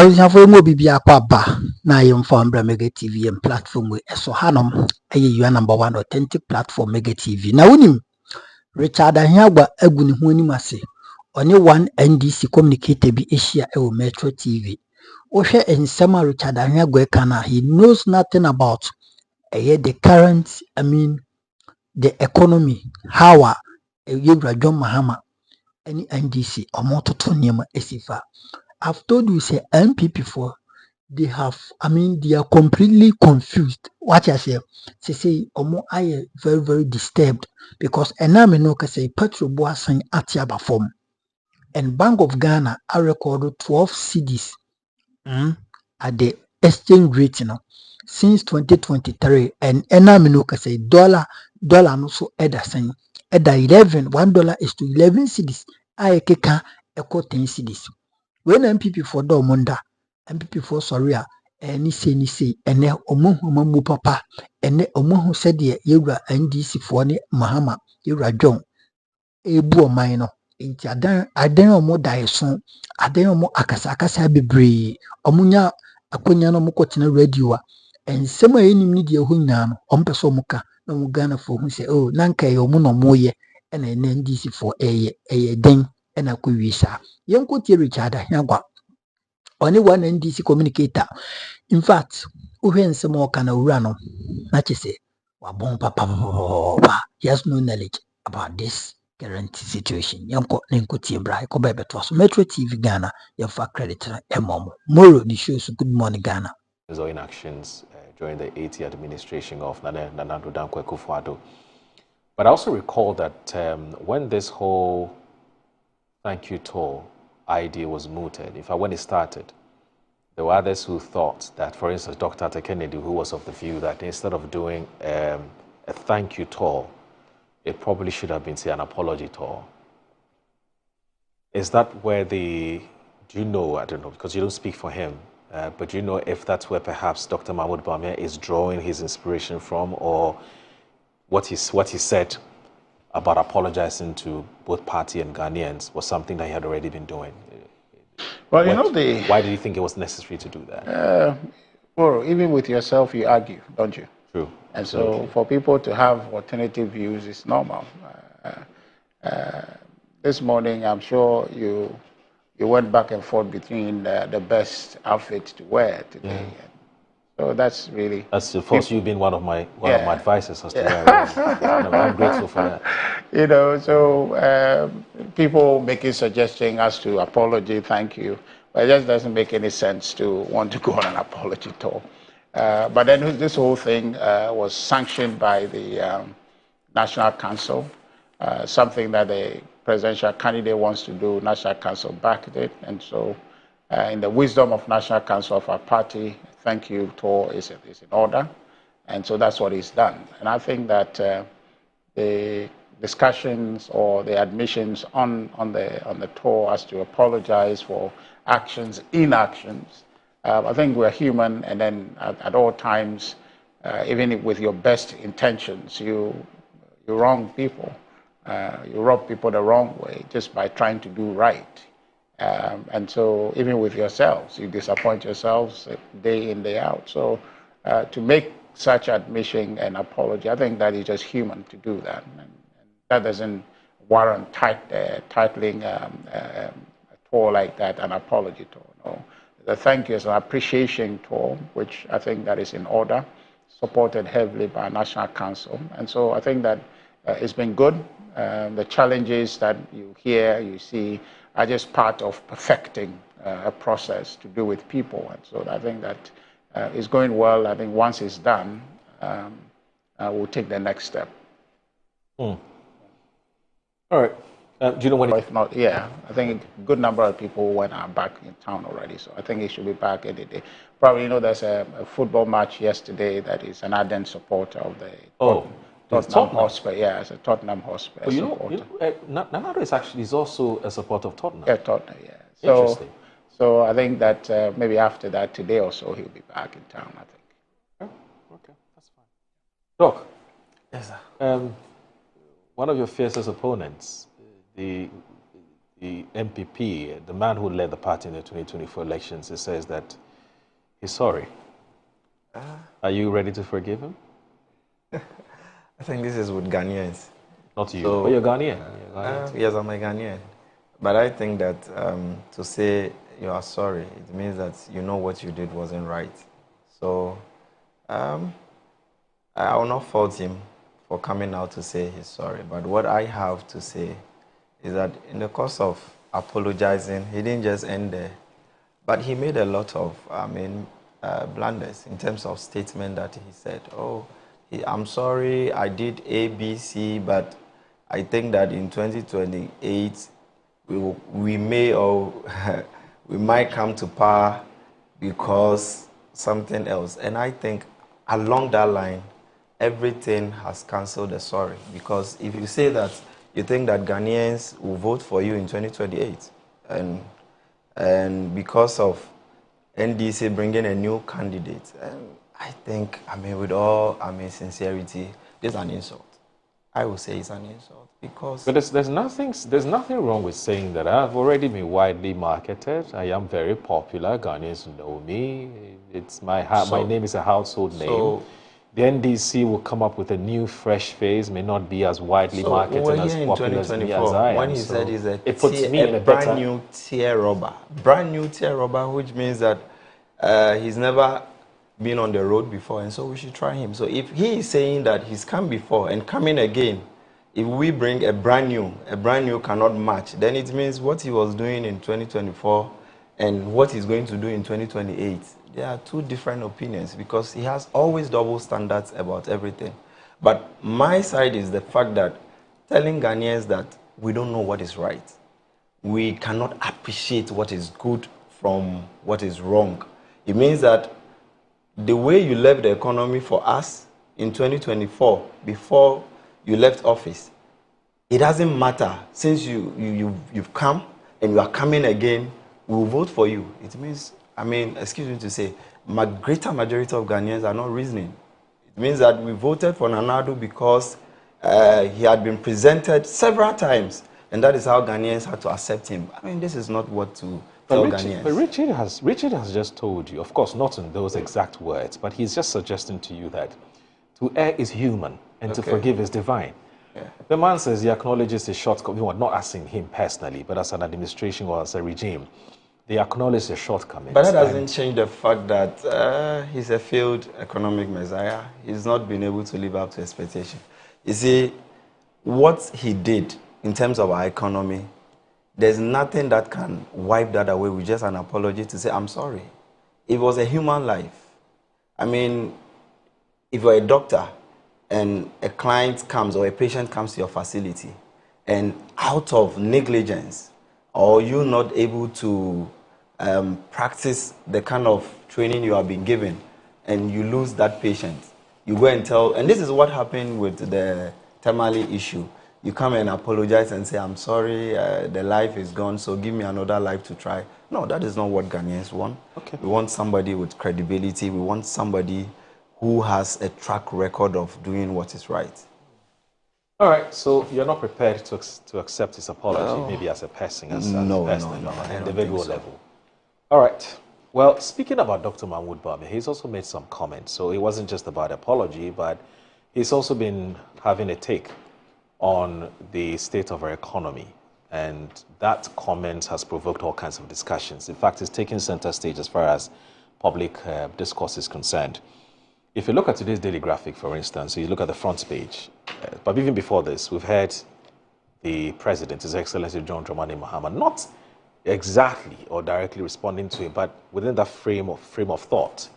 was have more bibia kwaba na yemfa mbra Mega TV and platform we eso hanom you number one authentic platform Mega TV. Na wonim Richard Ahiagbah agu ne ho anim ase. Oni one NDC communicator bi ehia e Metro TV. Ohwe ensema Richard Ahiagbah kana, he knows nothing about the current, the economy, how Yewura John Mahama any NDC omototo niema esifa. I've told you say NPP for they are completely confused. What I say omo aye very very disturbed because ename no say petrol boasan atiaba form and Bank of Ghana I recorded 12 cedis at the exchange rate since 2023 and ename no say dollar no so eda 11 $1 is to 11 cedis aye keka eko 10 cedis. When NPP for do munda NPP for sorry ni say ene omohuma papa ene omohu said ye Yewura NDC for ne Mahama Yewura John ebu oman no nti adan omo daeso adan omo akasa bebre omunya akonya no mokotena radio a ensem a enim ni de ho nyina no ompeso muka na mu Ghana for hu say oh nanka ye omo no moye ene NDC for eye den ena ko wiesa yenkotie Richard Ahiagbah only one NDC communicator. In fact, uhensem okana wura no na chese wabon papa he has no knowledge about this current situation. Yanko nenkotie bra ko bebe to so Metro TV Ghana yafa credit emomo moro the shows good morning Ghana or inactions during the 80th administration of Nana Dankwa Akufo-Addo. But I also recall that when this whole thank you tour idea was mooted, in fact, when it started, there were others who thought that, for instance, Dr. Kennedy, who was of the view that instead of doing a thank you tour, it probably should have been, say, an apology tour. Is that where do you know, I don't know, because you don't speak for him, but do you know if that's where perhaps Dr. Mahmoud Bawumia is drawing his inspiration from, or what he said about apologizing to both party and Ghanaians was something that he had already been doing? Well, why did you think it was necessary to do that? Well, even with yourself, you argue, don't you? True. And absolutely. So for people to have alternative views is normal. This morning, I'm sure you went back and forth between the best outfit to wear today. Yeah. So that's really... That's of course you being one of my advisors as to wear. I'm grateful for that. So people making suggestions as to apology, thank you, but it just doesn't make any sense to want to go on an apology tour. But then this whole thing was sanctioned by the National Council, something that the presidential candidate wants to do. National Council backed it, and so in the wisdom of National Council of our party, thank you tour is in order, and so that's what he's done. And I think that the discussions or the admissions on the tour as to apologize for inactions. I think we're human, and then at all times, even with your best intentions, you wrong people. You rub people the wrong way just by trying to do right. And so even with yourselves, you disappoint yourselves day in, day out. So to make such admission and apology, I think that is just human to do that. And that doesn't warrant titling a tour like that an apology tour. No. The thank you is an appreciation tour, which I think that is in order, supported heavily by National Council. And so I think that it's been good. The challenges that you hear, you see, are just part of perfecting a process to do with people. And so I think that it's going well. I think once it's done, we'll take the next step. All right. Do you know when? If not, yeah, I think a good number of people are back in town already. So I think it should be back any day. Probably, there's a football match yesterday that is an ardent supporter of the Tottenham Hotspur. Yeah, it's a Tottenham Hotspur supporter. Nanado is also a supporter of Tottenham. Yeah, Tottenham, yeah. Interesting. So I think that maybe after that, today or so, he'll be back in town, I think. Okay, that's fine. Doc. Yes, sir. One of your fiercest opponents, the the NPP, the man who led the party in the 2024 elections, he says that he's sorry. Are you ready to forgive him? I think this is with Ghanaians. Not you, but you're Ghanaian. Yes, I'm a Ghanaian. But I think that to say you are sorry, it means that you know what you did wasn't right. So I will not fault him for coming out to say he's sorry. But what I have to say is that in the course of apologizing, he didn't just end there, but he made a lot of, blunders in terms of statement that he said, I'm sorry, I did A, B, C, but I think that in 2028, we may or we might come to power because something else. And I think along that line, everything has cancelled the sorry. Because if you say that you think that Ghanaians will vote for you in 2028, and because of NDC bringing a new candidate, I think, with all, sincerity, this is an insult. I would say it's an insult because... But there's nothing wrong with saying that I've already been widely marketed. I am very popular. Ghanaians know me. It's my name is a household name. So, the NDC will come up with a new, fresh face, may not be as widely marketed as popular as me as I am. When he said he's a brand new tier robber, which means that he's never been on the road before, and so we should try him. So if he is saying that he's come before and coming again, if we bring a brand new cannot match, then it means what he was doing in 2024 and what he's going to do in 2028, there are two different opinions because he has always double standards about everything. But my side is the fact that telling Ghanaians that we don't know what is right, we cannot appreciate what is good from what is wrong. It means that the way you left the economy for us in 2024, before you left office, it doesn't matter. Since you've come and you are coming again, we will vote for you. It means, excuse me to say, greater majority of Ghanaians are not reasoning. It means that we voted for Nanado because he had been presented several times, and that is how Ghanaians had to accept him. This is not what to... But Richard has just told you, of course, not in those exact words, but he's just suggesting to you that to err is human and to forgive is divine. Yeah. The man says he acknowledges his shortcomings, not asking him personally, but as an administration or as a regime. They acknowledge his shortcomings. But that doesn't change the fact that he's a failed economic messiah. He's not been able to live up to expectation. You see, what he did in terms of our economy, there's nothing that can wipe that away with just an apology to say, I'm sorry. It was a human life. If you're a doctor and a client comes or a patient comes to your facility and out of negligence or you not able to practice the kind of training you have been given and you lose that patient, you go and tell, and this is what happened with the Tamale issue. You come and apologize and say, I'm sorry, the life is gone, so give me another life to try. No, that is not what Ghanaians want. Okay. We want somebody with credibility. We want somebody who has a track record of doing what is right. All right, so you're not prepared to accept his apology, maybe as a person, on an individual level. All right. Well, speaking about Dr. Mahmoud Bawumia, he's also made some comments. So it wasn't just about apology, but he's also been having a take on the state of our economy. And that comment has provoked all kinds of discussions. In fact, it's taken center stage as far as public discourse is concerned. If you look at today's daily graphic, for instance, so you look at the front page, but even before this, we've had the President, His Excellency John Dramani Mahama, not exactly or directly responding to it, but within that frame of thought,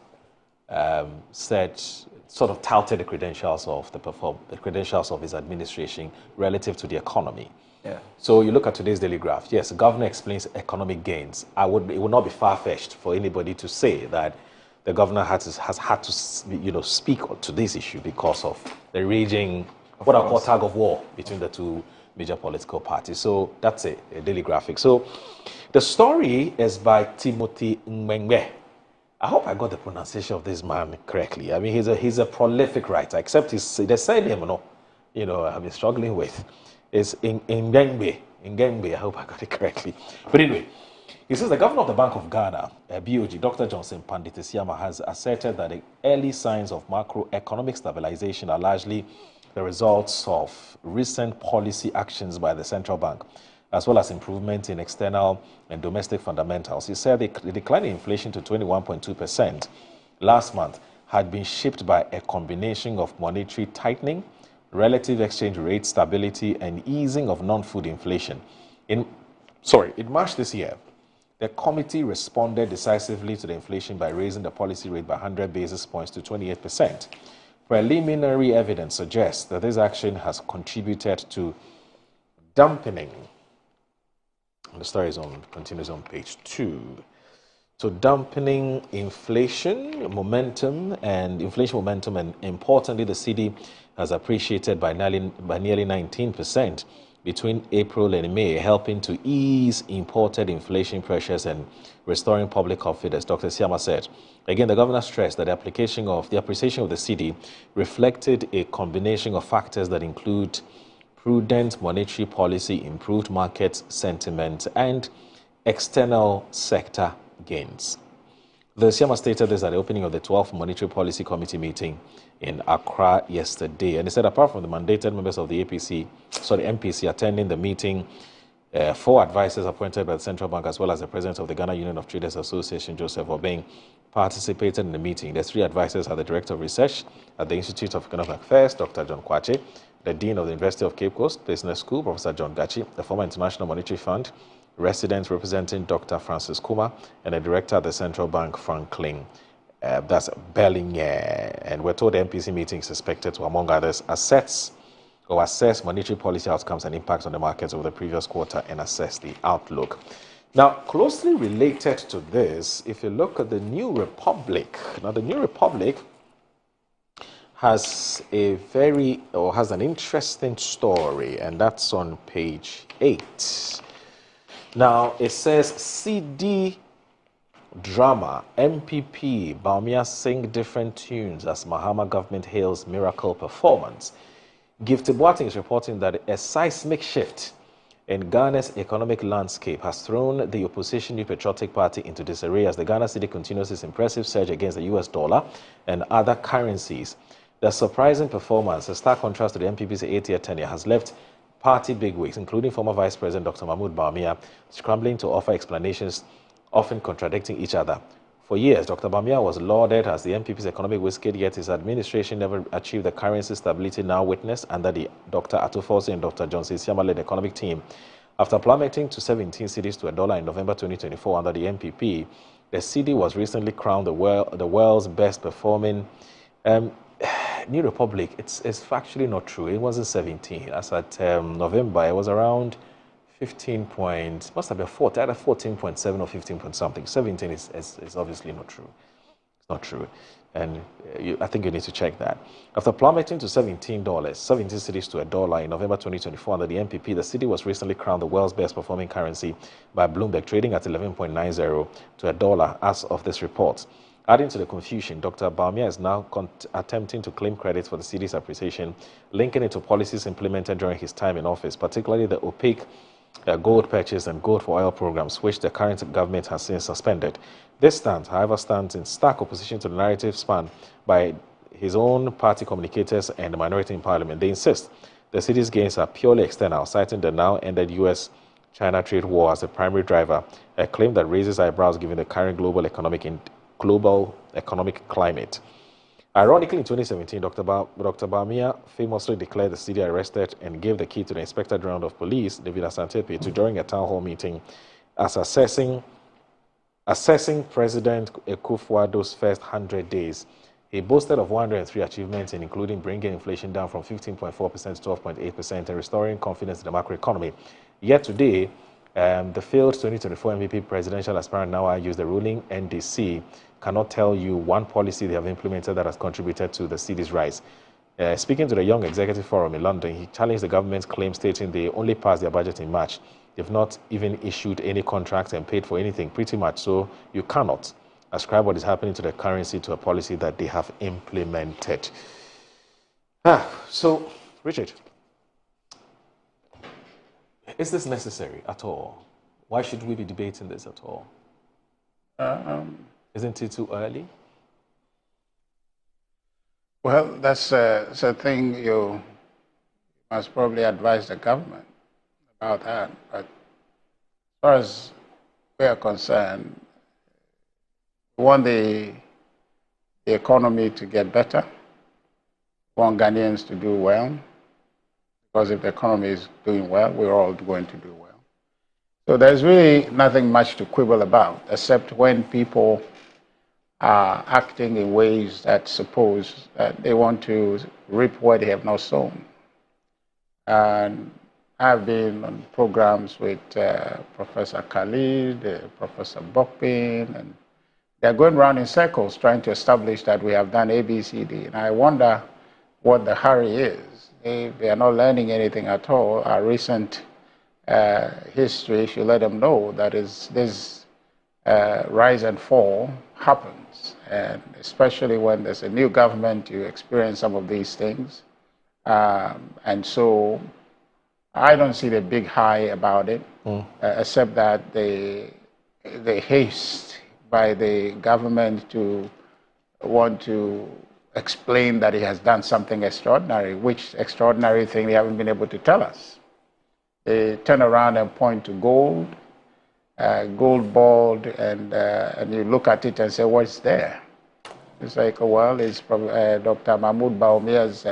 said, sort of touted the credentials of his administration relative to the economy. Yeah. So you look at today's daily graph. Yes, the governor explains economic gains. It would not be far-fetched for anybody to say that the governor has had to, speak to this issue because of the raging, what I call tug of war between the two major political parties. So that's a daily graphic. So the story is by Timothy Ngwengwe. I hope I got the pronunciation of this man correctly. He's a prolific writer, except they said him, I've been struggling with. is Ngengbe. I hope I got it correctly. But anyway, he says the governor of the Bank of Ghana, BOG, Dr. Johnson Panditisiama, has asserted that the early signs of macroeconomic stabilization are largely the results of recent policy actions by the central bank, as well as improvement in external and domestic fundamentals. He said the decline in inflation to 21.2% last month had been shaped by a combination of monetary tightening, relative exchange rate stability, and easing of non-food inflation. In March this year, the committee responded decisively to the inflation by raising the policy rate by 100 basis points to 28%. Preliminary evidence suggests that this action has contributed to dampening. The story continues on page 2. So dampening inflation momentum, and importantly, the Cedi has appreciated by nearly 19% between April and May, helping to ease imported inflation pressures and restoring public confidence, Dr. Siama said. Again, the governor stressed that the appreciation of the Cedi reflected a combination of factors that include prudent monetary policy, improved market sentiment, and external sector gains. The Siama stated this at the opening of the 12th Monetary Policy Committee meeting in Accra yesterday. And he said apart from the mandated members of the MPC attending the meeting, 4 advisors appointed by the Central Bank, as well as the President of the Ghana Union of Traders Association, Joseph Obeng, participated in the meeting. The 3 advisors are the Director of Research at the Institute of Economic Affairs, Dr. John Kwache, the Dean of the University of Cape Coast Business School, Professor John Gachi, the former International Monetary Fund resident representing Dr. Francis Kuma, and the Director at the Central Bank, Franklin. That's Bellinger. And we're told the MPC meeting is expected to, among others, assess monetary policy outcomes and impacts on the markets over the previous quarter and assess the outlook. Now, closely related to this, if you look at the New Republic, now the New Republic has an interesting story, and that's on page 8. Now, it says Cedi drama, NPP, Bawumia sing different tunes as Mahama government hails miracle performance. Gifty Boating is reporting that a seismic shift in Ghana's economic landscape has thrown the opposition New Patriotic Party into disarray as the Ghana Cedi continues its impressive surge against the US dollar and other currencies. The surprising performance, a stark contrast to the NPP's 8-year tenure, has left party bigwigs, including former Vice President Dr. Mahmoud Bawumia, scrambling to offer explanations, often contradicting each other. For years, Dr. Bawumia was lauded as the NPP's economic wizard, yet his administration never achieved the currency stability now witnessed under the Dr. Atufosi and Dr. Johnson Siama-led economic team. After plummeting to 17 cedis to $1 in November 2024 under the NPP, the Cedi was recently crowned the world's best performing New Republic. It's factually not true. It wasn't 17. As at November, it was around 15 points, must have been 14, either 14.7 or 15 point something. 17 is obviously not true. It's not true. And I think you need to check that. After plummeting to $17, 17 cedis to $1 in November 2024 under the NPP, the Cedi was recently crowned the world's best performing currency by Bloomberg, trading at 11.90 to $1 as of this report. Adding to the confusion, Dr. Bawumia is now attempting to claim credit for the Cedi's appreciation, linking it to policies implemented during his time in office, particularly the opaque gold purchase and gold for oil programs, which the current government has since suspended. This stance, however, stands in stark opposition to the narrative spun by his own party communicators and the minority in parliament. They insist the Cedi's gains are purely external, citing the now ended US-China trade war as the primary driver, a claim that raises eyebrows given the current global economic climate. Ironically, in 2017, Dr. Bawumia famously declared the Cedi arrested and gave the key to the Inspector General of Police, David Asantepe, during a town hall meeting as assessing President Akufo-Addo's first 100 days. He boasted of 103 achievements, including bringing inflation down from 15.4% to 12.8% and restoring confidence in the macroeconomy. Yet today, the failed 2024 NPP presidential aspirant now argues the ruling NDC cannot tell you one policy they have implemented that has contributed to the Cedi's rise. Speaking to the Young Executive Forum in London, he challenged the government's claim, stating they only passed their budget in March. They've not even issued any contracts and paid for anything, pretty much. So you cannot ascribe what is happening to the currency to a policy that they have implemented. So, Richard, Is this necessary at all? Why should we be debating this at all? Isn't it too early? Well, that's a thing you must probably advise the government about that. But as far as we are concerned, we want the economy to get better. We want Ghanaians to do well. Because if the economy is doing well, we're all going to do well. So there's really nothing much to quibble about, except when people are acting in ways that suppose that they want to reap what they have not sown. And I've been on programs with Professor Khalid, Professor Bokpin, and they're going around in circles trying to establish that we have done A, B, C, D. And I wonder what the hurry is. If they are not learning anything at all, our recent history should let them know that this rise and fall happens. And especially when there's a new government, you experience some of these things. And so I don't see the big high about it, except that the haste by the government to want to explain that he has done something extraordinary, which extraordinary thing they haven't been able to tell us. They turn around and point to gold, gold bond, and you look at it and say, what's there? It's like, well, it's probably Dr. Mahmoud Bawumia's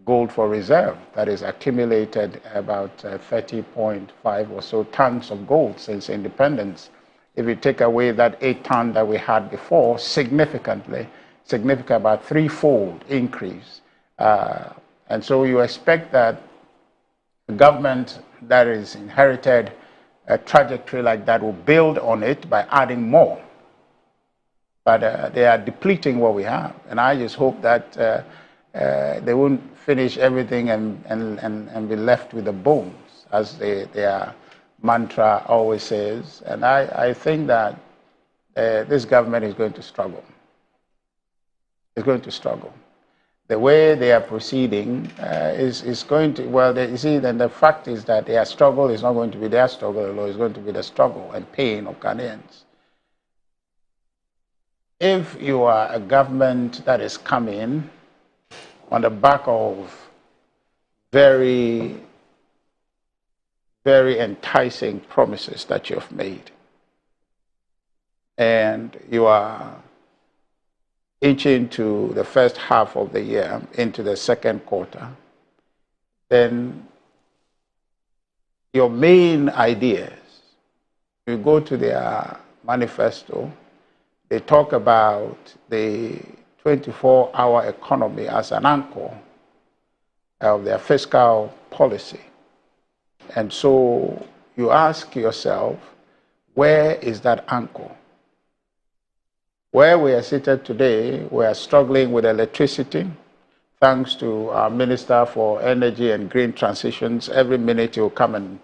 gold for reserve that is accumulated about 30.5 or so tons of gold since independence. If you take away that 8 ton that we had before, significant, about threefold increase. And so you expect that a government that is inherited a trajectory like that will build on it by adding more. But they are depleting what we have. And I just hope that they won't finish everything and be left with the bones, as their mantra always says. And I think that this government is going to struggle. It's going to struggle. The way they are proceeding is going to, well, you see, then the fact is that their struggle is not going to be their struggle alone, it's going to be the struggle and pain of Ghanaians. If you are a government that is coming on the back of very, very enticing promises that you have made, and you are inching to the first half of the year, into the second quarter, then your main ideas, you go to their manifesto, they talk about the 24-hour economy as an anchor of their fiscal policy. And so you ask yourself, where is that anchor? Where we are seated today, we are struggling with electricity, thanks to our Minister for Energy and Green Transitions. Every minute he'll come and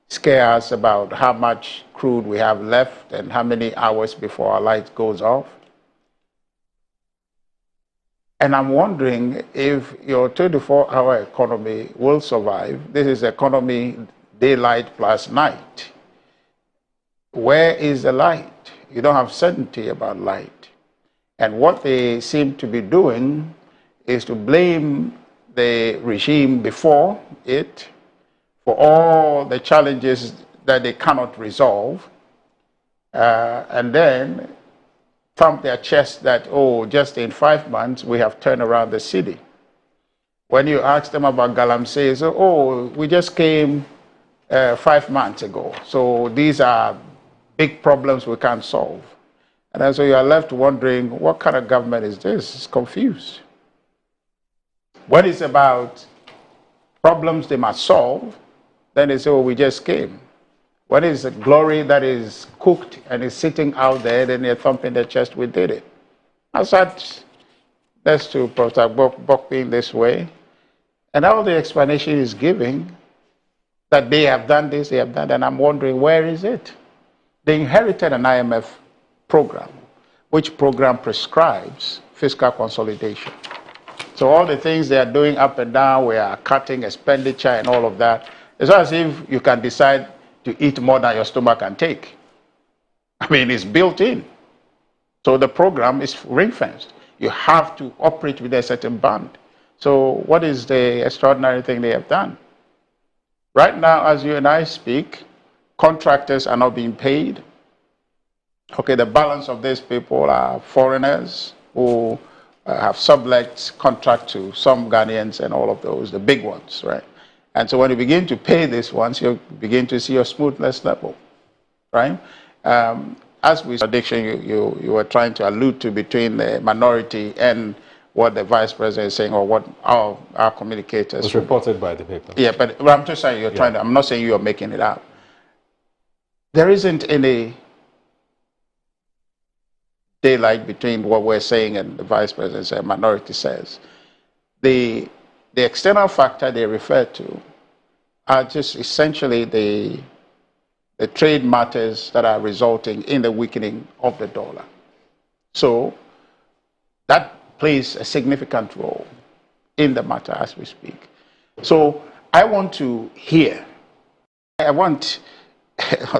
scare us about how much crude we have left and how many hours before our light goes off. And I'm wondering if your 24-hour economy will survive. This is economy daylight plus night. Where is the light? You don't have certainty about light. And what they seem to be doing is to blame the regime before it for all the challenges that they cannot resolve, and then thump their chest that, oh, just in 5 months we have turned around the city. When you ask them about Galamsey, they say, oh, we just came 5 months ago, so these are big problems we can't solve. And then so you are left wondering, what kind of government is this? It's confused. When it's about problems they must solve, then they say, oh, we just came. When it's a glory that is cooked and is sitting out there, then they're thumping their chest, we did it. I said, that's to Professor Bokpin this way. And all the explanation is giving that they have done this, they have done that, and I'm wondering, where is it? They inherited an IMF program, which program prescribes fiscal consolidation. So all the things they are doing up and down, we are cutting expenditure and all of that, It's not as if you can decide to eat more than your stomach can take. I mean, it's built in. So the program is ring-fenced. You have to operate with a certain band. So what is the extraordinary thing they have done? Right now, as you and I speak, contractors are not being paid. Okay, the balance of these people are foreigners who have sublet contract to some Ghanaians and all of those, the big ones, right? And so when you begin to pay these ones, you begin to see a smoothness level, right? As we addiction, you were trying to allude to between the minority and what the vice president is saying, or what our communicators. It was reported by the paper. Yeah, but I'm just saying you're trying to. I'm not saying you are making it up. There isn't any daylight between what we're saying and the vice president says, minority says. The external factor they refer to are just essentially the trade matters that are resulting in the weakening of the dollar. So that plays a significant role in the matter as we speak. So I want to hear, I want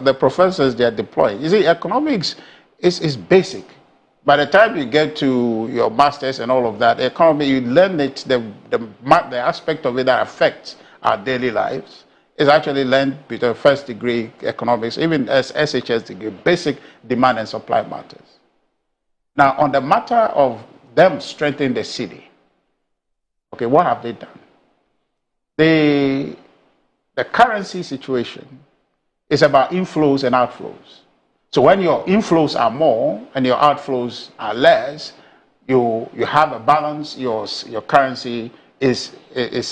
the professors they are deploying. You see, economics is basic. By the time you get to your masters and all of that, economy, you learn it, the aspect of it that affects our daily lives is actually learned with the first degree economics, even as SHS degree, basic demand and supply matters. Now, on the matter of them strengthening the city, okay, what have they done? The currency situation is about inflows and outflows. So when your inflows are more and your outflows are less, you have a balance, your currency is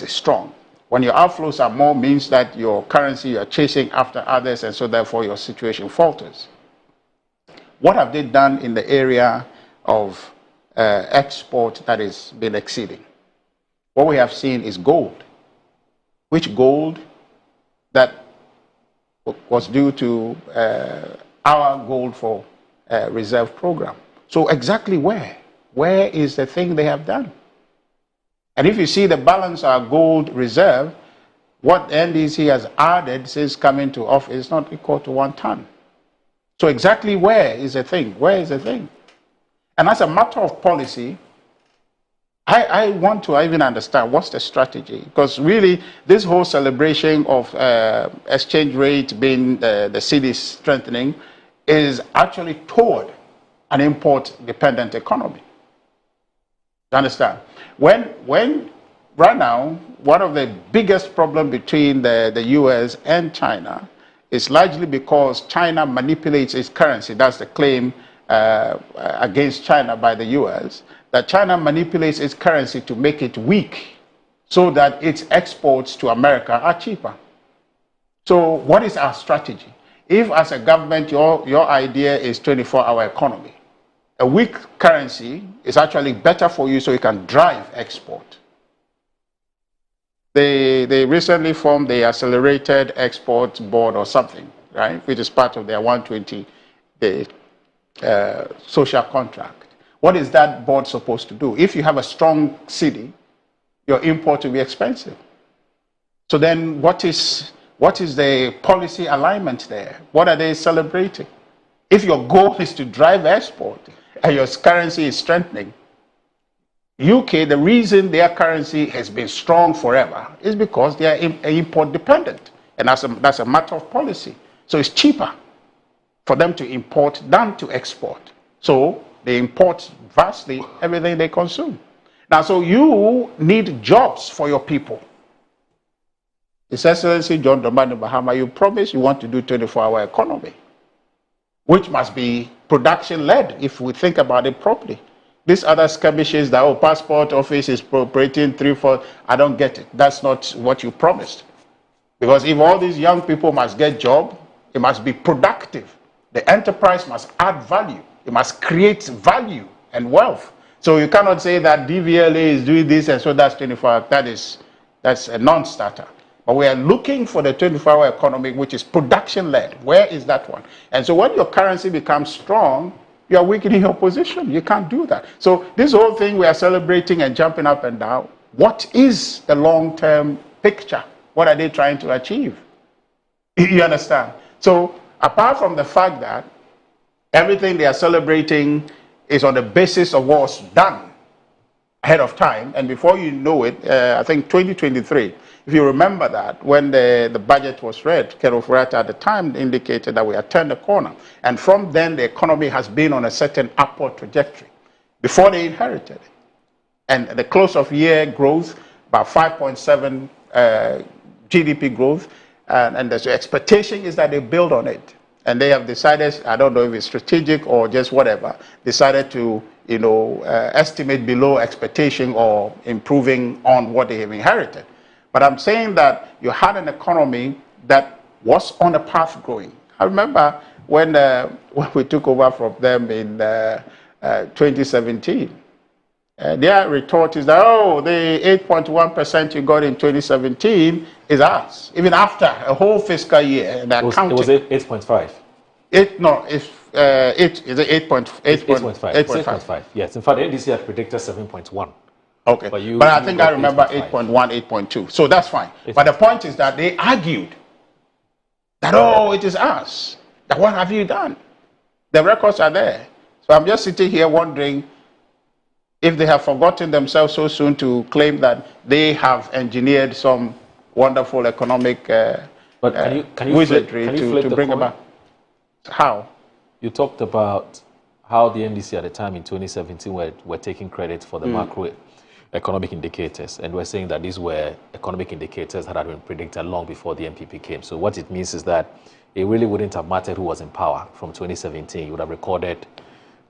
strong. When your outflows are more, means that your currency, you are chasing after others, and so therefore your situation falters. What have they done in the area of export that has been exceeding? What we have seen is gold. Which gold that was due to our gold for reserve program. So exactly where? Where is the thing they have done? And if you see the balance of gold reserve, what NDC has added since coming to office is not equal to 1 ton. So exactly where is the thing? Where is the thing? And as a matter of policy, I want to even understand what's the strategy, because really this whole celebration of exchange rate being the cedi strengthening is actually toward an import-dependent economy. You understand? When right now, one of the biggest problems between the US and China is largely because China manipulates its currency. That's the claim against China by the US, that China manipulates its currency to make it weak so that its exports to America are cheaper. So what is our strategy? If as a government your idea is 24-hour economy, a weak currency is actually better for you so you can drive export. They recently formed the Accelerated Export Board or something, right, which is part of their 120 social contract. What is that board supposed to do? If you have a strong cedi, your import will be expensive. So then what is the policy alignment there? What are they celebrating? If your goal is to drive export and your currency is strengthening, UK, the reason their currency has been strong forever is because they are import dependent. And that's a matter of policy. So it's cheaper for them to import than to export. So they import vastly everything they consume. Now, so you need jobs for your people. His Excellency John Dramani Mahama, you promised you want to do 24-hour economy, which must be production-led if we think about it properly. These other skirmishes that, passport office is operating 3-4, I don't get it. That's not what you promised. Because if all these young people must get job, it must be productive. The enterprise must add value. It must create value and wealth. So you cannot say that DVLA is doing this and so that's 24 hours. That's a non-starter. But we are looking for the 24-hour economy, which is production-led. Where is that one? And so when your currency becomes strong, you are weakening your position. You can't do that. So this whole thing we are celebrating and jumping up and down, what is the long-term picture? What are they trying to achieve? You understand? So apart from the fact that everything they are celebrating is on the basis of what was done ahead of time, and before you know it, I think 2023, if you remember that, when the budget was read, Kerofurata at the time indicated that we had turned the corner. And from then, the economy has been on a certain upward trajectory before they inherited it. And the close of year growth, about 5.7 GDP growth, and the expectation is that they build on it. And they have decided, I don't know if it's strategic or just whatever, decided to, estimate below expectation or improving on what they have inherited. But I'm saying that you had an economy that was on a path growing. I remember when we took over from them in 2017, their retort is that, oh, the 8.1% you got in 2017 is ours, even after a whole fiscal year. It was 8.5. Is it 8.5? Yes, in fact, the NDC had predicted 7.1. Okay, but I think I remember 8.1, 8.2. So that's fine. But the point is that they argued that, oh, it is us. That what have you done? The records are there. So I'm just sitting here wondering if they have forgotten themselves so soon to claim that they have engineered some wonderful economic wizardry to bring about. How? You talked about how the NDC at the time in 2017 were taking credit for the macroeconomic indicators, and we're saying that these were economic indicators that had been predicted long before the NPP came. So what it means is that it really wouldn't have mattered who was in power from 2017. You would have recorded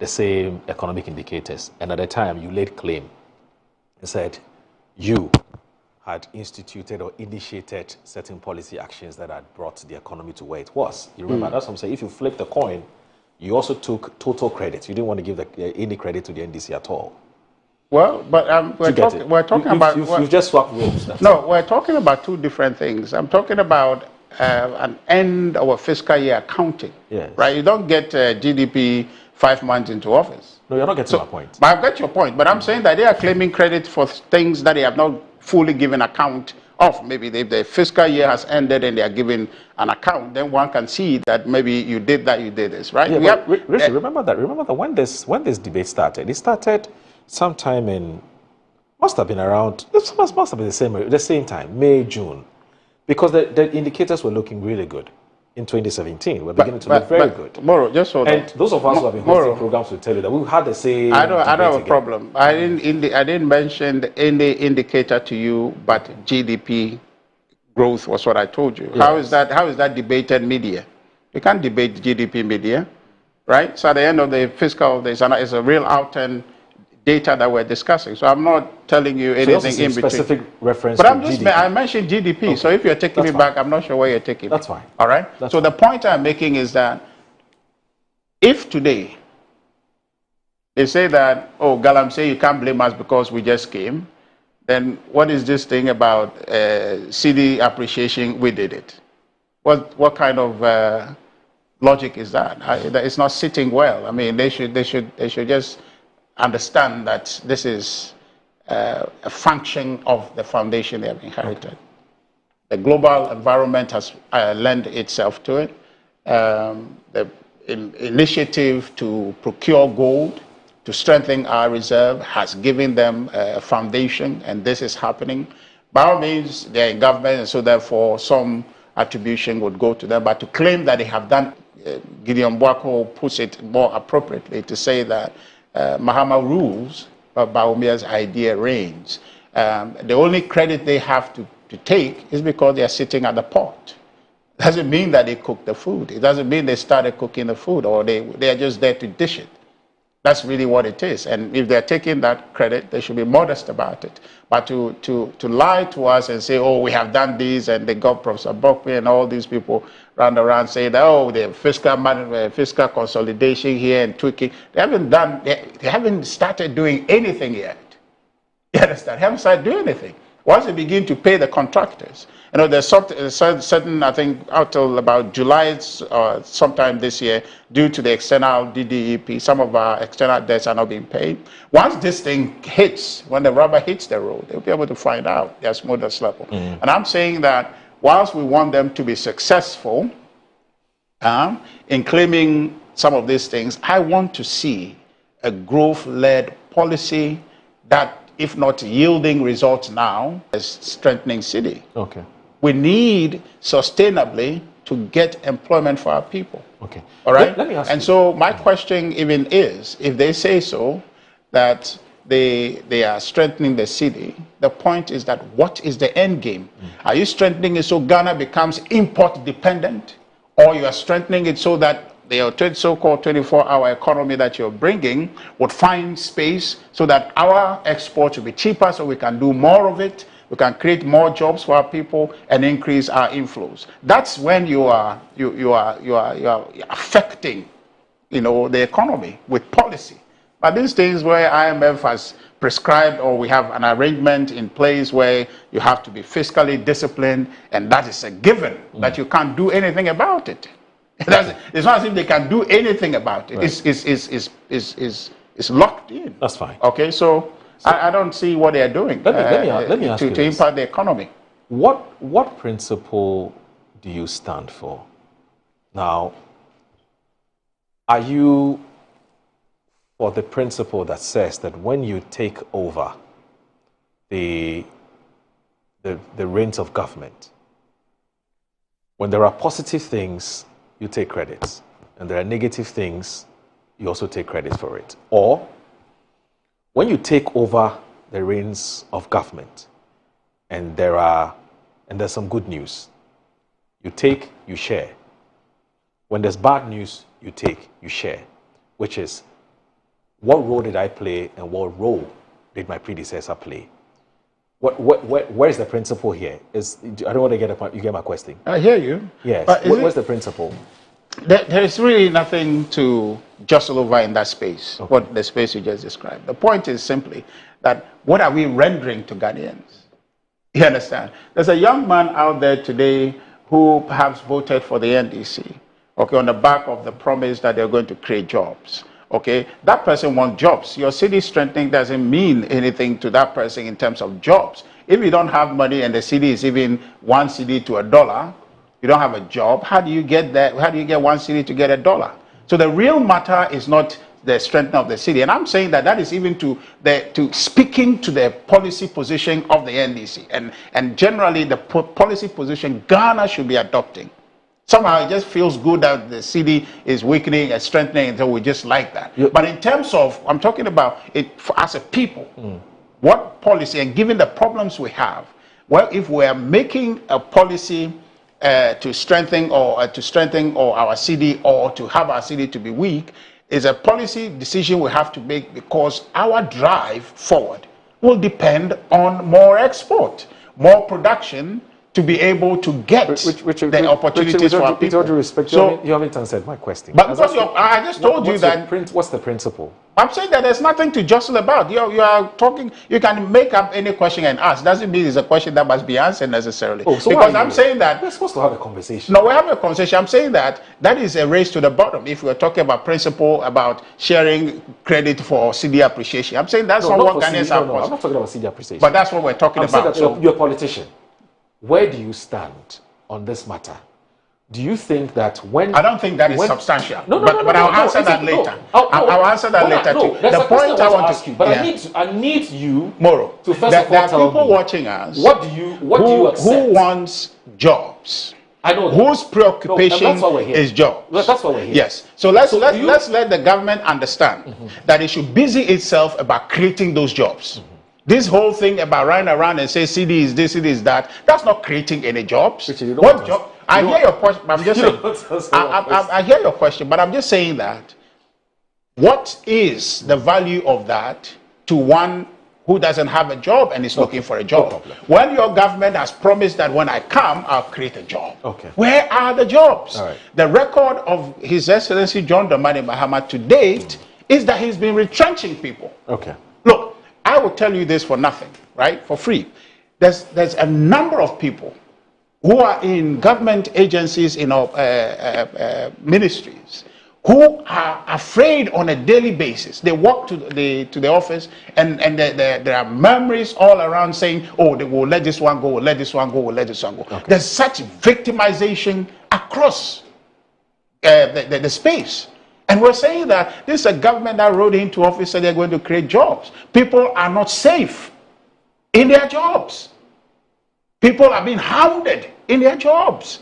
the same economic indicators. And at the time, you laid claim and said you had instituted or initiated certain policy actions that had brought the economy to where it was. You remember, that's what I'm saying. If you flip the coin, you also took total credit. You didn't want to give any credit to the NDC at all. Well, but we're talking about... You've just swapped roles. No, we're talking about two different things. I'm talking about an end of a fiscal year accounting. Yes. Right? You don't get GDP 5 months into office. No, you're not getting my point. But I've got your point. But I'm saying that they are claiming credit for things that they have not fully given account of. Maybe if the fiscal year has ended and they are giving an account, then one can see that maybe you did that, you did this, right? Yeah, Richard, remember that when this debate started, it started sometime in, must have been around, must have been the same time, May, June. Because the indicators were looking really good. In 2017, we're beginning to look very good. Moro, just hold on. And those of us who have been hosting programs will tell you that we had the same. I don't have a problem. I didn't mention any indicator to you, but GDP growth was what I told you. Yes. How is that debated media? You can't debate GDP media, right? So at the end of the fiscal, there's a real out-and data that we're discussing. So I'm not telling you anything in between. Specific reference but to I mentioned GDP. Okay. So if you're taking me back, I'm not sure where you're taking me. That's fine. All right? So the point I'm making is that if today they say that, oh, Galamsey, you can't blame us because we just came, then what is this thing about Cedi appreciation? We did it. What kind of logic is that? It's not sitting well. I mean, they should just understand that this is a function of the foundation they have inherited. The global environment has lent itself to it. The initiative to procure gold, to strengthen our reserve, has given them a foundation, and this is happening. By all means, they're in government, and so therefore some attribution would go to them. But to claim that they have done, Gideon Boako puts it more appropriately to say that Mahama rules, but Bawumia's idea reigns. The only credit they have to take is because they are sitting at the pot. It doesn't mean that they cook the food. It doesn't mean they started cooking the food or they are just there to dish it. That's really what it is. And if they're taking that credit, they should be modest about it. But to lie to us and say, oh, we have done this, and they got Professor Bokwe and all these people run around saying that, oh, the fiscal consolidation here and tweaking. They haven't started doing anything yet. You understand? They haven't started doing anything. Once they begin to pay the contractors, you know, there's certain, I think, out till about July or sometime this year, due to the external DDEP, some of our external debts are not being paid. Once this thing hits, when the rubber hits the road, they'll be able to find out their smoothest level. And I'm saying that whilst we want them to be successful in claiming some of these things, I want to see a growth-led policy that, if not yielding results now, is strengthening Cedi. Okay. We need sustainably to get employment for our people. Okay. All right? Let me ask and you. So my question even is, if they say so, that they are strengthening the Cedi, the point is that what is the end game? Are you strengthening it so Ghana becomes import dependent? Or you are strengthening it so that the so-called 24-hour economy that you're bringing would find space so that our exports will be cheaper, so we can do more of it, we can create more jobs for our people and increase our inflows. That's when you are affecting, you know, the economy with policy. But these things where IMF has prescribed, or we have an arrangement in place where you have to be fiscally disciplined, and that is a given, that you can't do anything about it. It's not as if they can do anything about it. Right. It's locked in. That's fine. Okay, so I don't see what they are doing let me ask you to impact the economy. What principle do you stand for? Now, are you for the principle that says that when you take over the reins of government, when there are positive things, you take credit, and there are negative things, you also take credit for it? Or when you take over the reins of government and there's some good news, you take, you share. When there's bad news, you take, you share, which is, what role did I play and what role did my predecessor play? Where is the principle here? I don't want to you get my question. I hear you. Yes. What's the principle? There is really nothing to jostle over in that space, Okay. what the space you just described. The point is simply that what are we rendering to Ghanaians? You understand? There's a young man out there today who perhaps voted for the NDC, okay, on the back of the promise that they're going to create jobs. Okay, that person wants jobs. Your city strengthening doesn't mean anything to that person in terms of jobs. If you don't have money and the city is even 1 cedi to $1, you don't have a job, how do you get that? How do you get 1 cedi to get $1? So the real matter is not the strength of the city. And I'm saying that is even to speaking to the policy position of the NDC and generally the policy position Ghana should be adopting. Somehow it just feels good that the city is weakening and strengthening, and so we just like that. Yep. But in terms of, I'm talking about it as a people, what policy, and given the problems we have, well, if we are making a policy to strengthen our city or to have our city to be weak, is a policy decision we have to make, because our drive forward will depend on more export, more production, to be able to get the opportunities for our people. With all due respect, so, you haven't answered my question. But because I just told you that... What's the principle? I'm saying that there's nothing to jostle about. You are talking, you can make up any question and ask. Doesn't mean it's a question that must be answered necessarily. Oh, so because I'm saying that... We're supposed to have a conversation. No, we're having a conversation. I'm saying that is a race to the bottom. If we're talking about principle, about sharing credit for Cedi appreciation. I'm saying that's not what Ghanaians are. No, I'm not talking about Cedi appreciation. But that's what we're talking about. So you're a politician. Where do you stand on this matter? Do you think that when... I don't think that is substantial. But I'll answer that later. I'll answer that later too. The point I want to ask you, but I need you Moro, to first of all there are tell people me, watching us. What do you accept? Who wants jobs? I know that. Whose preoccupation is jobs? That's what we're here. Yes. So let's let the government understand that it should busy itself about creating those jobs. This whole thing about running around and say Cedi is this, Cedi is that, that's not creating any jobs. What job? I hear your question, but I'm just saying. I hear your question, but I'm just saying that what is the value of that to one who doesn't have a job and is looking for a job? No, when your government has promised that when I come, I'll create a job. Okay. Where are the jobs? All right. The record of His Excellency John Dramani Mahama to date is that he's been retrenching people. Okay. Look, I will tell you this for nothing, right? For free. there's a number of people who are in government agencies, in ministries, who are afraid on a daily basis. They walk to the office, and there are murmurs all around saying, oh, they will let this one go, will let this one go, will let this one go. Okay. There's such victimization across the space. And we're saying that this is a government that rode into office and they're going to create jobs. People are not safe in their jobs. People are being hounded in their jobs.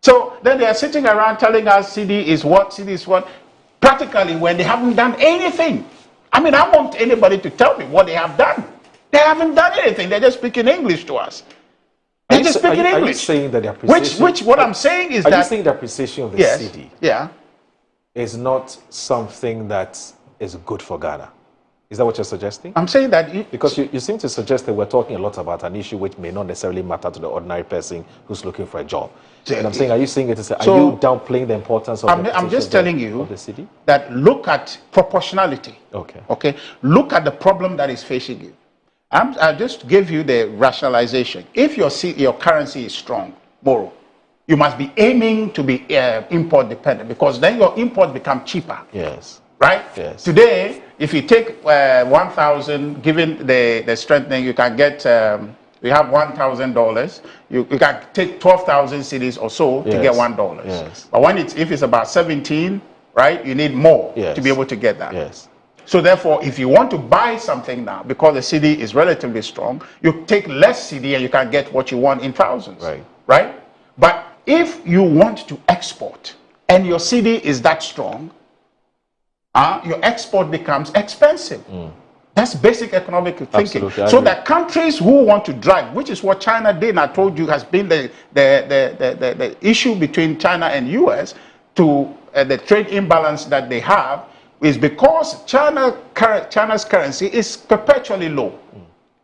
So then they are sitting around telling us Cedi is what, Cedi is what, practically when they haven't done anything. I mean, I want anybody to tell me what they have done. They haven't done anything. They're just speaking English to us. They're just speaking English. Are you saying that the appreciation... What I'm saying is that... Are you saying the appreciation of the Cedi is not something that is good for Ghana? Is that what you're suggesting? I'm saying that... Because you seem to suggest that we're talking a lot about an issue which may not necessarily matter to the ordinary person who's looking for a job. And I'm saying, are you saying it is... Are you downplaying the importance of I'm just telling you of the Cedi? That look at proportionality. Okay. Look at the problem that is facing you. I just gave you the rationalization. If your currency is strong, Moro, you must be aiming to be import dependent, because then your import become cheaper. Yes. Right? Yes. Today, if you take 1,000, given the strengthening, you can get, we have $1,000. You can take 12,000 cedis or so to get $1. Yes. But if it's about 17, right, you need more to be able to get that. Yes. So therefore, if you want to buy something now, because the Cedi is relatively strong, you take less Cedi and you can get what you want in thousands. Right? But if you want to export and your Cedi is that strong, your export becomes expensive. That's basic economic thinking. Absolutely, so that countries who want to drive, which is what China did, and I told you has been the issue between China and US to the trade imbalance that they have, is because China's currency is perpetually low.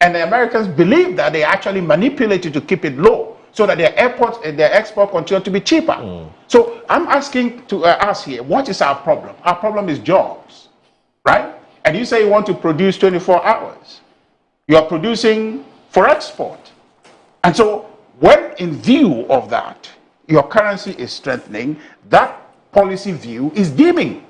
And the Americans believe that they actually manipulate it to keep it low, so that their export continue to be cheaper. So I'm asking to us here, what is our problem? Our problem is jobs, right? And you say you want to produce 24 hours. You are producing for export. And so when in view of that, your currency is strengthening, that policy view is dimming.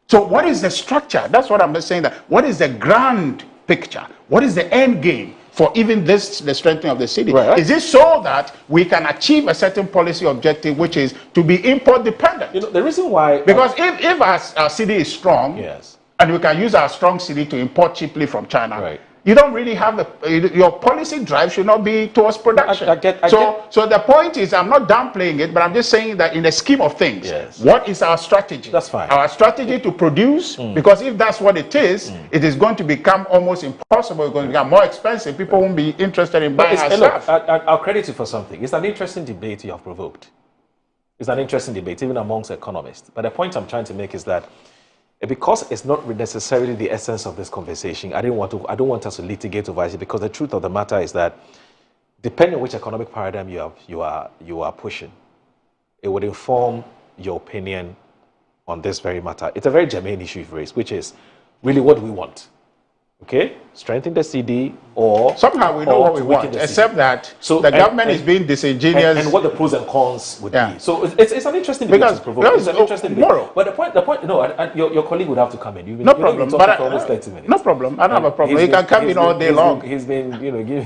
So what is the structure? That's what I'm saying. That what is the grand picture? What is the end game for even the strengthening of the Cedi? Right. Is it so that we can achieve a certain policy objective, which is to be import dependent? You know, the reason why... Because if our Cedi is strong, and we can use our strong Cedi to import cheaply from China, you don't really have your policy drive should not be towards production. So the point is, I'm not downplaying it, but I'm just saying that in the scheme of things, what is our strategy? That's fine. Our strategy to produce, because if that's what it is going to become almost impossible. It's going to become more expensive. People won't be interested in buying our stuff. I'll credit you for something. It's an interesting debate you have provoked. It's an interesting debate, even amongst economists. But the point I'm trying to make is that because it's not necessarily the essence of this conversation, I don't want us to litigate over it, because the truth of the matter is that depending on which economic paradigm you are pushing, it would inform your opinion on this very matter. It's a very germane issue you've raised, which is really what do we want? Okay, strengthen the Cedi, or somehow we know what we want, except that the government is being disingenuous, and what the pros and cons would be. So it's an interesting debate to provoke. It's an interesting debate. But the point, your colleague would have to come in. No problem. But for almost 30 minutes. No problem. I don't have a problem. He can come in all day long. He's been, giving.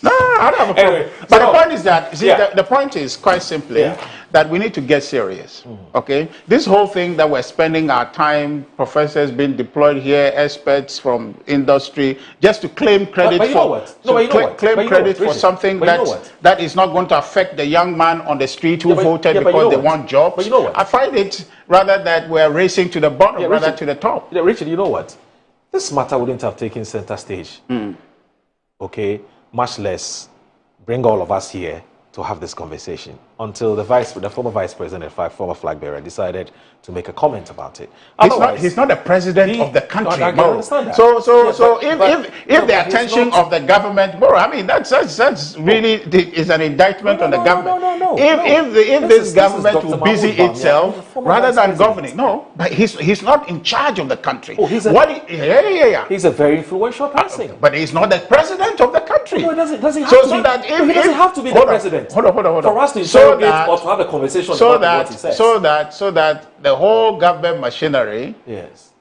No, I don't have a problem. Anyway, but the point is that, the point is quite simply that we need to get serious. Okay? This whole thing that we're spending our time, professors being deployed here, experts from industry, just to claim credit for something that is not going to affect the young man on the street who voted because they want jobs. But you know what? I find it rather that we're racing to the bottom rather to the top. Richard, you know what? This matter wouldn't have taken center stage. Okay? Much less bring all of us here to have this conversation until the former vice president, former flag bearer, decided to make a comment about it. He's not the president of the country. I understand that. So if the attention of the government, I mean that's really is an indictment on the government. If this government will busy itself rather than governing, but he's not in charge of the country. He's a very influential person. But he's not the president of the country. country. No, it doesn't have so, to so be. that if, No, he doesn't have to be the president. Hold on. For us to So interrogate that- or to have a conversation so about what that, he says. so that the whole government machinery Yes.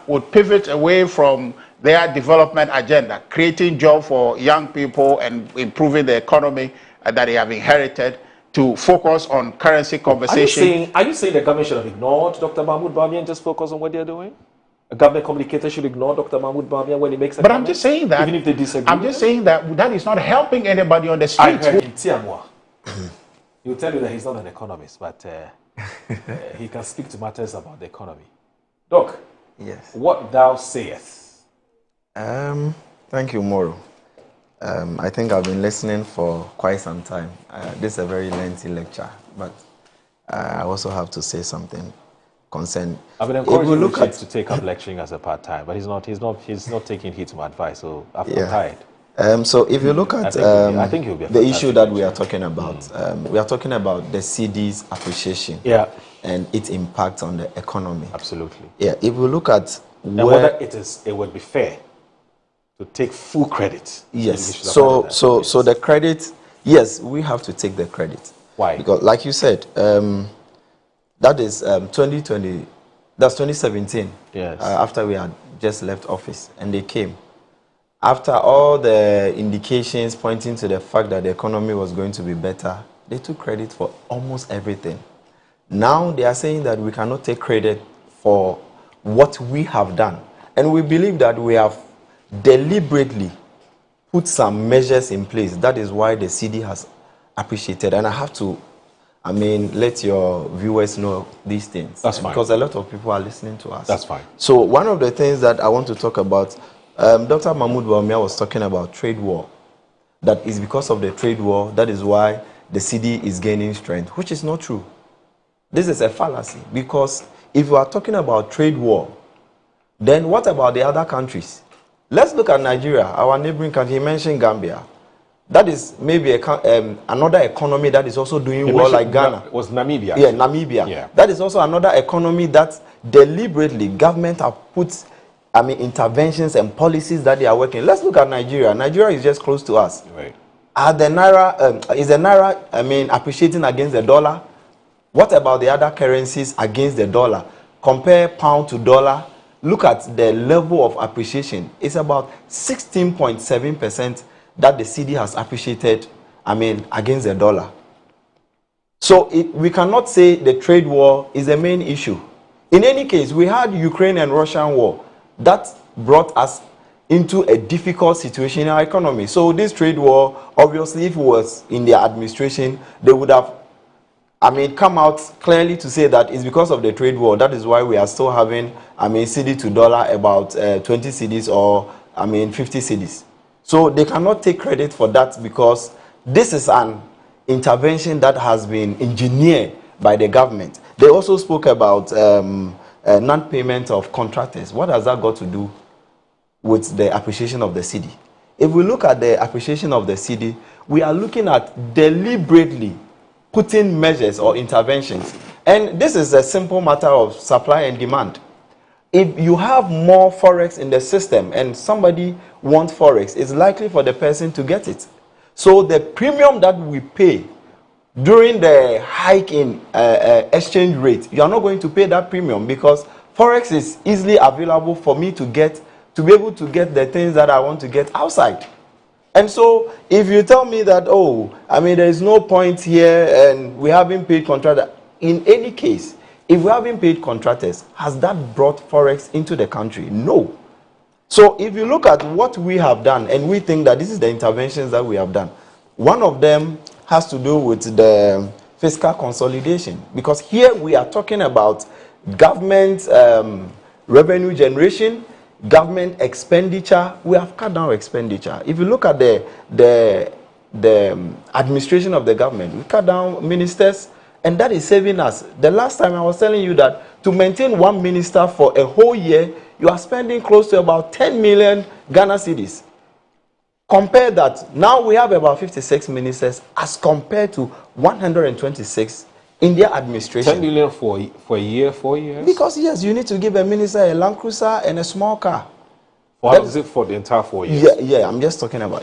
would pivot away from their development agenda, creating jobs for young people and improving the economy that they have inherited, to focus on currency conversation. Are you saying the government should have ignored Dr. Mahmoud Bawumia and just focus on what they're doing? A government communicator should ignore Dr. Mahmoud Bawumia when he makes a But comment, I'm just saying that. even if they disagree. I'm just saying that is not helping anybody on the I street. heard him, Tiamwa. He'll tell you that he's not an economist, but he can speak to matters about the economy. Doc, Yes. what thou sayest. Thank you, Moro. I think I've been listening for quite some time. This is a very lengthy lecture, but I also have to say something concerned. I've been encouraging Richard to take up lecturing as a part-time, but he's not taking heed to my advice, so I'm tired. So if you look at I think he'll be a the issue fantastic that we are lecturer. talking about, we are talking about the Cedi's appreciation and its impact on the economy. Absolutely. Yeah, if we look at And whether it would be fair to take full credit. Yes. So the credit, yes, we have to take the credit. Why? Because like you said, that is 2020, that's 2017. Yes. After we had just left office and they came. After all the indications pointing to the fact that the economy was going to be better, they took credit for almost everything. Now they are saying that we cannot take credit for what we have done. And we believe that we have deliberately put some measures in place. That is why the Cedi has appreciated. And I have to, let your viewers know these things. That's fine. Because a lot of people are listening to us. That's fine. So one of the things that I want to talk about, Dr. Mahmoud Bawumia was talking about trade war. That is because of the trade war, that is why the Cedi is gaining strength, which is not true. This is a fallacy, because if you are talking about trade war, then what about the other countries? Let's look at Nigeria, our neighboring country. He mentioned Gambia. That is maybe another economy that is also doing well, like Ghana. Was Namibia. Yeah, Namibia. Yeah. That is also another economy that deliberately government have put interventions and policies that they are working. Let's look at Nigeria. Nigeria is just close to us. Right. Is the naira appreciating against the dollar? What about the other currencies against the dollar? Compare pound to dollar. Look at the level of appreciation. It's about 16.7% that the Cedi has appreciated, against the dollar. So we cannot say the trade war is the main issue. In any case, we had Ukraine and Russian war. That brought us into a difficult situation in our economy. So this trade war, obviously, if it was in their administration, they would have come out clearly to say that it's because of the trade war. That is why we are still having, Cedi to dollar about 20 cedis or, 50 cedis. So they cannot take credit for that, because this is an intervention that has been engineered by the government. They also spoke about non-payment of contractors. What has that got to do with the appreciation of the Cedi? If we look at the appreciation of the Cedi, we are looking at deliberately putting measures or interventions. And this is a simple matter of supply and demand. If you have more forex in the system and somebody wants forex, it's likely for the person to get it. So the premium that we pay during the hike in exchange rate, you are not going to pay that premium, because forex is easily available for me to be able to get the things that I want to get outside. And so if you tell me that, there is no point here and we haven't paid contractors, in any case, if we haven't paid contractors, has that brought forex into the country? No. So if you look at what we have done, and we think that this is the interventions that we have done, one of them has to do with the fiscal consolidation, because here we are talking about government revenue generation, government expenditure. We have cut down expenditure. If you look at the administration of the government, we cut down ministers, and that is saving us. The last time I was telling you that to maintain one minister for a whole year, you are spending close to about 10 million Ghana cedis. Compare that. Now we have about 56 ministers as compared to 126 in their administration. 10 million for a year, 4 years? Because yes, you need to give a minister a Land Cruiser and a small car. How is it for the entire 4 years? Yeah, I'm just talking about,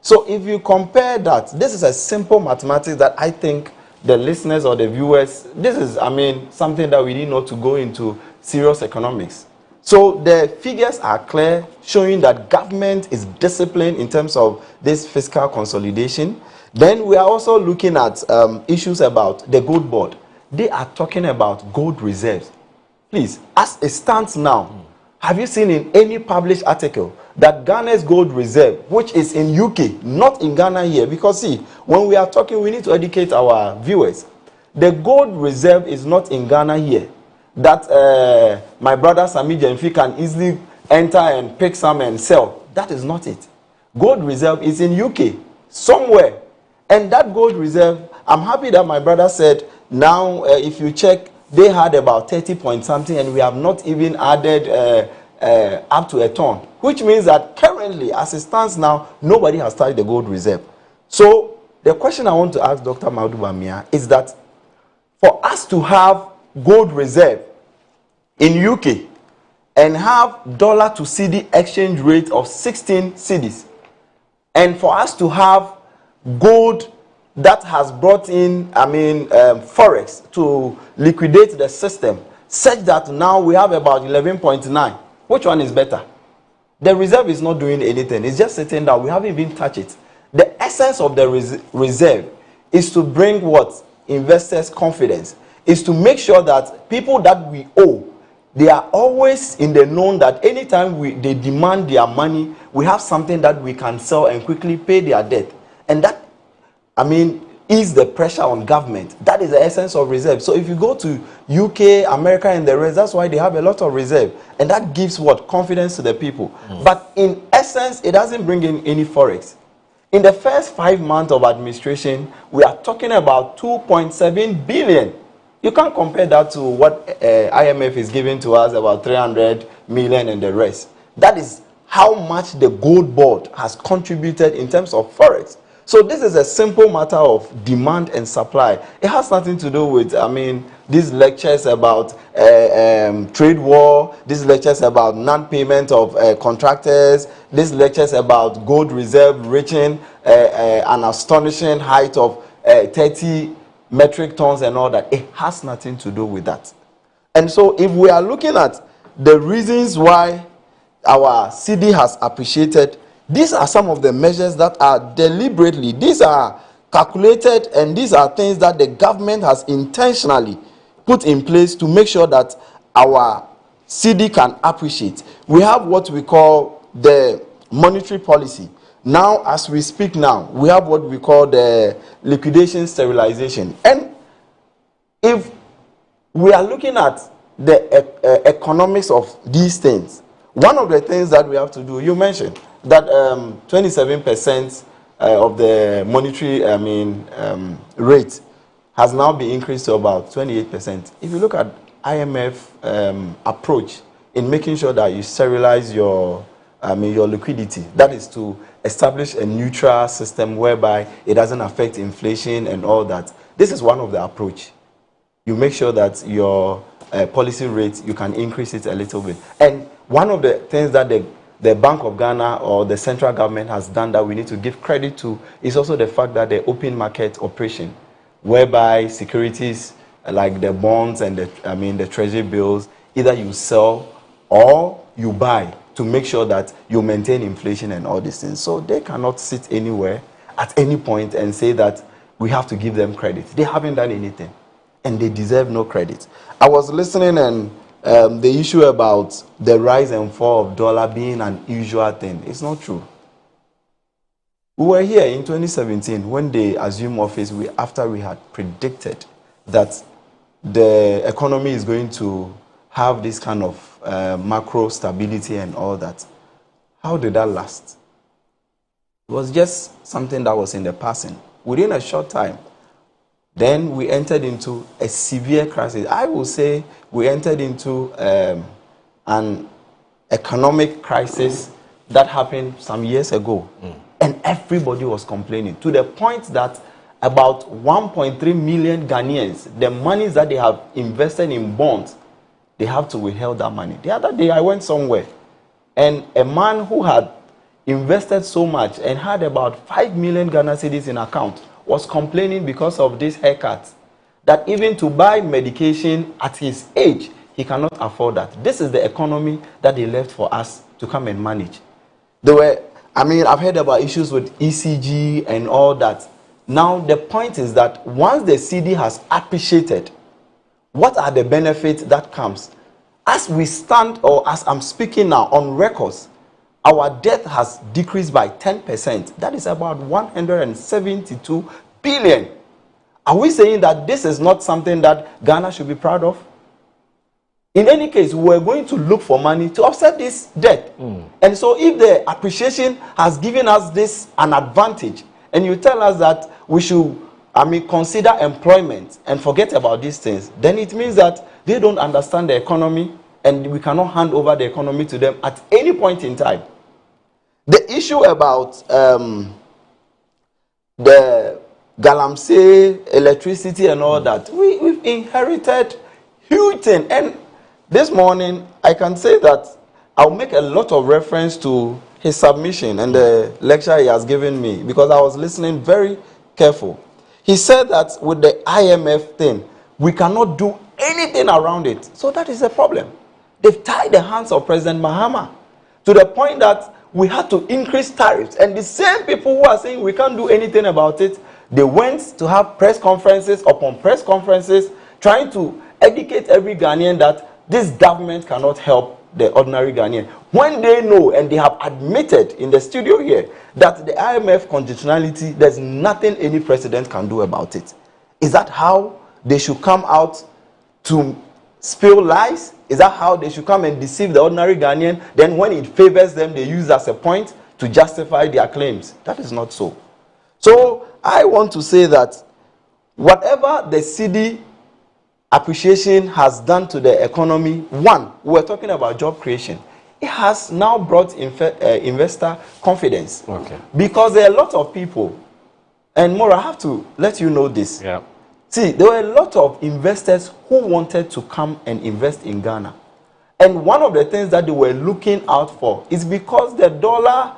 So if you compare that, this is a simple mathematics that I think the listeners or the viewers, this is, I mean, something that we need not to go into serious economics. So the figures are clear, showing that government is disciplined in terms of this fiscal consolidation. Then we are also looking at issues about the gold board. They are talking about gold reserves. Please, as it stands now, have you seen in any published article that Ghana's gold reserve, which is in UK, not in Ghana here? Because see, when we are talking, we need to educate our viewers. The gold reserve is not in Ghana here. That my brother Sami Jenfi can easily enter and pick some and sell. That is not it. Gold reserve is in UK, somewhere. And that gold reserve, I'm happy that my brother said, now if you check, they had about 30 point something, and we have not even added up to a ton, which means that currently, as it stands now, nobody has touched the gold reserve. So the question I want to ask Dr. Bawumia is that for us to have gold reserve in UK and have dollar to Cedi exchange rate of 16 cedis, and for us to have gold that has brought in, forex to liquidate the system, such that now we have about 11.9. Which one is better? The reserve is not doing anything. It's just sitting down. We haven't even touched it. The essence of the reserve is to bring what? Investors' confidence. Is to make sure that people that we owe, they are always in the known that anytime they demand their money, we have something that we can sell and quickly pay their debt. And that, ease the pressure on government. That is the essence of reserve. So if you go to UK, America, and the rest, that's why they have a lot of reserve. And that gives what? Confidence to the people. But in essence, it doesn't bring in any forex. In the first 5 months of administration, we are talking about 2.7 billion. You can't compare that to what IMF is giving to us, about 300 million and the rest. That is how much the gold board has contributed in terms of forex. So this is a simple matter of demand and supply. It has nothing to do with, these lectures about trade war, these lectures about non-payment of contractors, these lectures about gold reserve reaching an astonishing height of 30 metric tons and all that. It has nothing to do with that. And so if we are looking at the reasons why our Cedi has appreciated, these are some of the measures that are deliberately, these are calculated, and these are things that the government has intentionally put in place to make sure that our Cedi can appreciate. We have what we call the monetary policy. Now, as we speak now, we have what we call the liquidation sterilization. And if we are looking at the economics of these things, one of the things that we have to do, you mentioned, that 27% of the monetary rate has now been increased to about 28%. If you look at IMF approach in making sure that you sterilize your liquidity, that is to establish a neutral system whereby it doesn't affect inflation and all that. This is one of the approach. You make sure that your policy rate, you can increase it a little bit. And one of the things that the Bank of Ghana or the central government has done that we need to give credit to is also the fact that the open market operation, whereby securities like the bonds and the treasury bills, either you sell or you buy to make sure that you maintain inflation and all these things. So they cannot sit anywhere at any point and say that we have to give them credit. They haven't done anything, and they deserve no credit. I was listening, and the issue about the rise and fall of dollar being an usual thing, it's not true. We were here in 2017 when they assumed office after we had predicted that the economy is going to have this kind of macro stability and all that. How did that last? It was just something that was in the passing. Within a short time, then we entered into a severe crisis. I will say we entered into an economic crisis that happened some years ago. And everybody was complaining, to the point that about 1.3 million Ghanaians, the monies that they have invested in bonds, they have to withhold that money. The other day I went somewhere, and a man who had invested so much and had about 5 million Ghana cedis in account, was complaining because of this haircut, that even to buy medication at his age, he cannot afford that. This is the economy that they left for us to come and manage. I've heard about issues with ECG and all that. Now, the point is that once the Cedi has appreciated, what are the benefits that comes? As we stand, or as I'm speaking now on records, our debt has decreased by 10%. That is about 172 billion. Are we saying that this is not something that Ghana should be proud of? In any case, we're going to look for money to offset this debt. And so if the appreciation has given us this an advantage, and you tell us that we should, consider employment and forget about these things, then it means that they don't understand the economy and we cannot hand over the economy to them at any point in time. The issue about the Galamsey, electricity and all that, we've inherited huge thing. And this morning, I can say that I'll make a lot of reference to his submission and the lecture he has given me, because I was listening very careful. He said that with the IMF thing, we cannot do anything around it. So that is a problem. They've tied the hands of President Mahama to the point that we had to increase tariffs. And the same people who are saying we can't do anything about it, they went to have press conferences upon press conferences trying to educate every Ghanaian that this government cannot help the ordinary Ghanaian. When they know, and they have admitted in the studio here, that the IMF conditionality, there's nothing any president can do about it. Is that how they should come out to spill lies? Is that how they should come and deceive the ordinary Ghanaian? Then when it favors them, they use as a point to justify their claims. That is not so. So I want to say that whatever the Cedi appreciation has done to the economy, one, we're talking about job creation. It has now brought investor confidence. Okay. Because there are a lot of people, and more, I have to let you know this. Yeah. See, there were a lot of investors who wanted to come and invest in Ghana. And one of the things that they were looking out for is because the dollar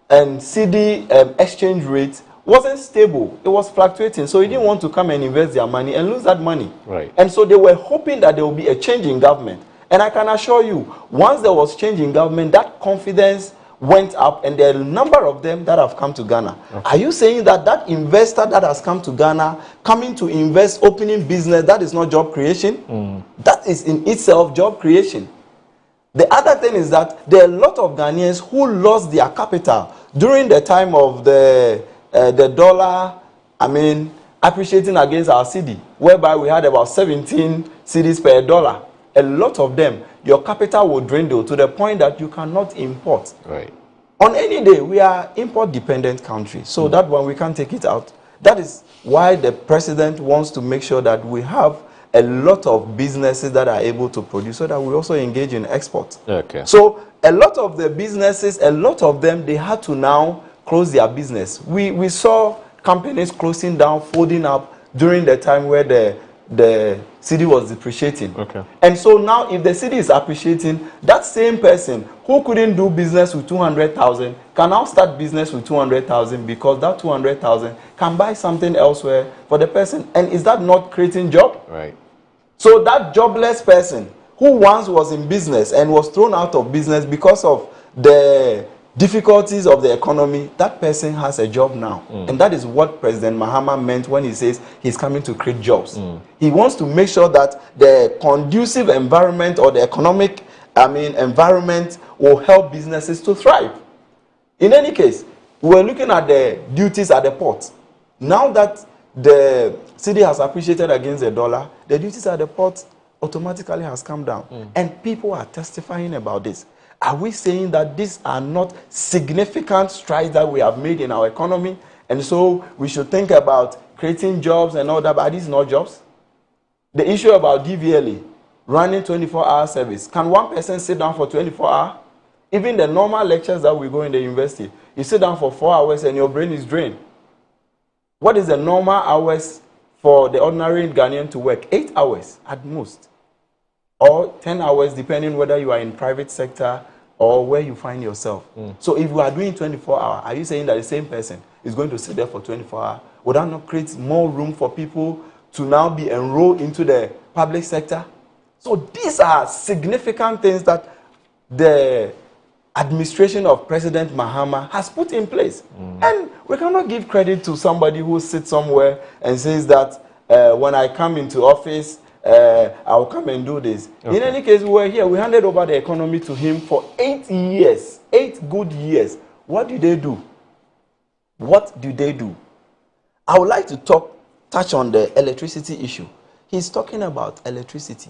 and Cedi exchange rate wasn't stable. It was fluctuating. So they didn't want to come and invest their money and lose that money. Right. And so they were hoping that there will be a change in government. And I can assure you, once there was change in government, that confidence went up, and there are a number of them that have come to Ghana. Okay. Are you saying that that investor that has come to Ghana, coming to invest, opening business, that is not job creation? That is in itself job creation. The other thing is that there are a lot of Ghanaians who lost their capital during the time of the dollar, appreciating against our Cedi, whereby we had about 17 cedis per dollar. A lot of them, your capital will dwindle to the point that you cannot import. Right. On any day, we are import-dependent country, so that one we can't take it out. That is why the president wants to make sure that we have a lot of businesses that are able to produce, so that we also engage in export. Okay. So a lot of the businesses, a lot of them, they had to now close their business. We saw companies closing down, folding up during the time where the Cedi was depreciating. Okay. And so now if the Cedi is appreciating, that same person who couldn't do business with 200,000 can now start business with 200,000, because that 200,000 can buy something elsewhere for the person. And is that not creating job? Right. So that jobless person who once was in business and was thrown out of business because of the difficulties of the economy, that person has a job now. And that is what President Mahama meant when he says he's coming to create jobs. He wants to make sure that the conducive environment, or the economic environment, will help businesses to thrive. In any case, we're looking at the duties at the port. Now that the Cedi has appreciated against the dollar, the duties at the port automatically has come down. And people are testifying about this. Are we saying that these are not significant strides that we have made in our economy, and so we should think about creating jobs and all that, but these are not jobs? The issue about DVLA, running 24-hour service. Can one person sit down for 24 hours? Even the normal lectures that we go in the university, you sit down for 4 hours and your brain is drained. What is the normal hours for the ordinary Ghanaian to work? 8 hours at most. Or 10 hours, depending whether you are in private sector or where you find yourself. So if we are doing 24 hours, are you saying that the same person is going to sit there for 24 hours? Would that not create more room for people to now be enrolled into the public sector? So these are significant things that the administration of President Mahama has put in place. And we cannot give credit to somebody who sits somewhere and says that when I come into office, I'll come and do this. Okay. In any case, we were here. We handed over the economy to him for 8 years, 8 good years. What did they do? What do they do? I would like to touch on the electricity issue. He's talking about electricity.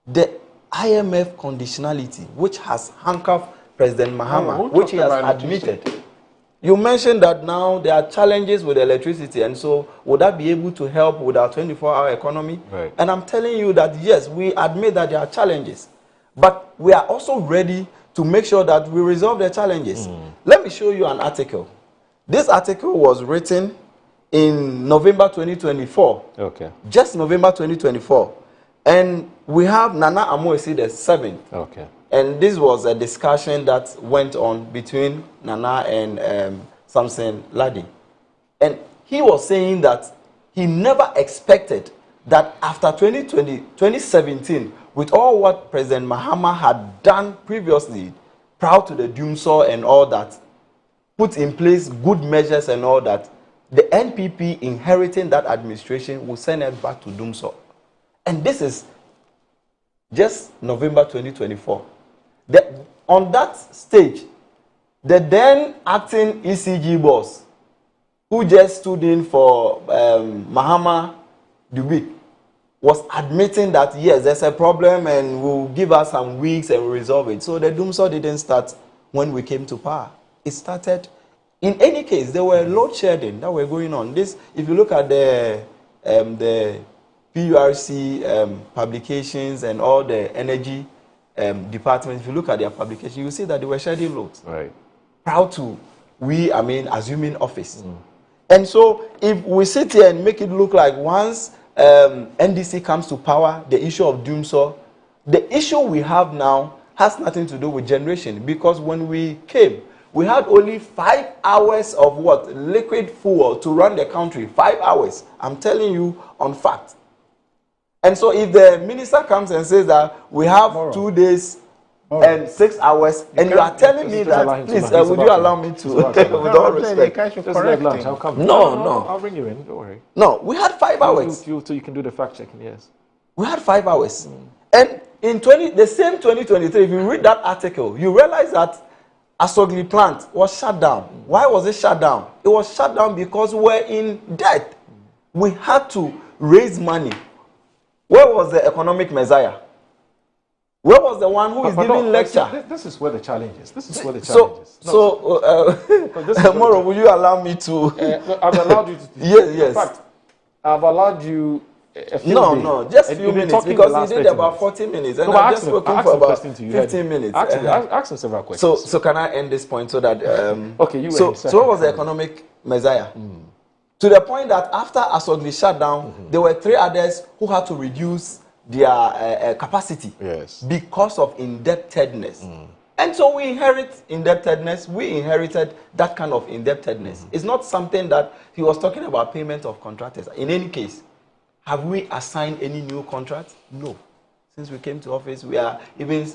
The IMF conditionality, which has handcuffed President Mahama, which he has admitted. You mentioned that now there are challenges with electricity, and so would that be able to help with our 24-hour economy? Right. And I'm telling you that, yes, we admit that there are challenges, but we are also ready to make sure that we resolve the challenges. Let me show you an article. This article was written in November 2024. Okay. Just November 2024. And we have Nana Amoesi the 7th. Okay. And this was a discussion that went on between Nana and Samson Ladi. And he was saying that he never expected that after 2017, with all what President Mahama had done previously, prior to the Doomsaw and all that, put in place good measures and all that, the NPP inheriting that administration will send it back to Doomsaw. And this is just November 2024. On that stage, the then acting ECG boss, who just stood in for Mahama Dubik, was admitting that, yes, there's a problem and will give us some weeks and we'll resolve it. So the Doomsaw didn't start when we came to power. It started, in any case, there were load shedding that were going on. This, if you look at the PURC publications and all the energy departments, if you look at their publication, you see that they were shedding loads. Right. Proud to, assuming office. And so if we sit here and make it look like once NDC comes to power, the issue of Doomsaw, the issue we have now has nothing to do with generation, because when we came, we had only 5 hours of what? Liquid fuel to run the country. 5 hours. I'm telling you on fact. And so if the minister comes and says that we have 2 days and 6 hours, and you are telling me that, please, would you allow me to, with all respect? No. I'll bring you in, don't worry. No, we had 5 hours. So you can do the fact checking, yes. We had 5 hours. And in the same 2023, if you read that article, you realize that Asogli plant was shut down. Why was it shut down? It was shut down because we were in debt. We had to raise money. Where was the economic messiah? Where was the one who is giving lecture? This is where the challenge is. This is where the challenge is. So, Moro, will you allow me to? I've allowed you to. Yes. In fact, I've allowed you. Just a few minutes, because you did about 40 minutes, and I've just spoken for about 15 minutes. Ask him several questions. So can I end this point so that? Okay, so what was the economic messiah? To the point that after Asogli shut down, there were 3 others who had to reduce their capacity because of indebtedness. And so we inherit indebtedness. We inherited that kind of indebtedness. It's not something that he was talking about payment of contractors. In any case, have we assigned any new contracts? No. Since we came to office, we are even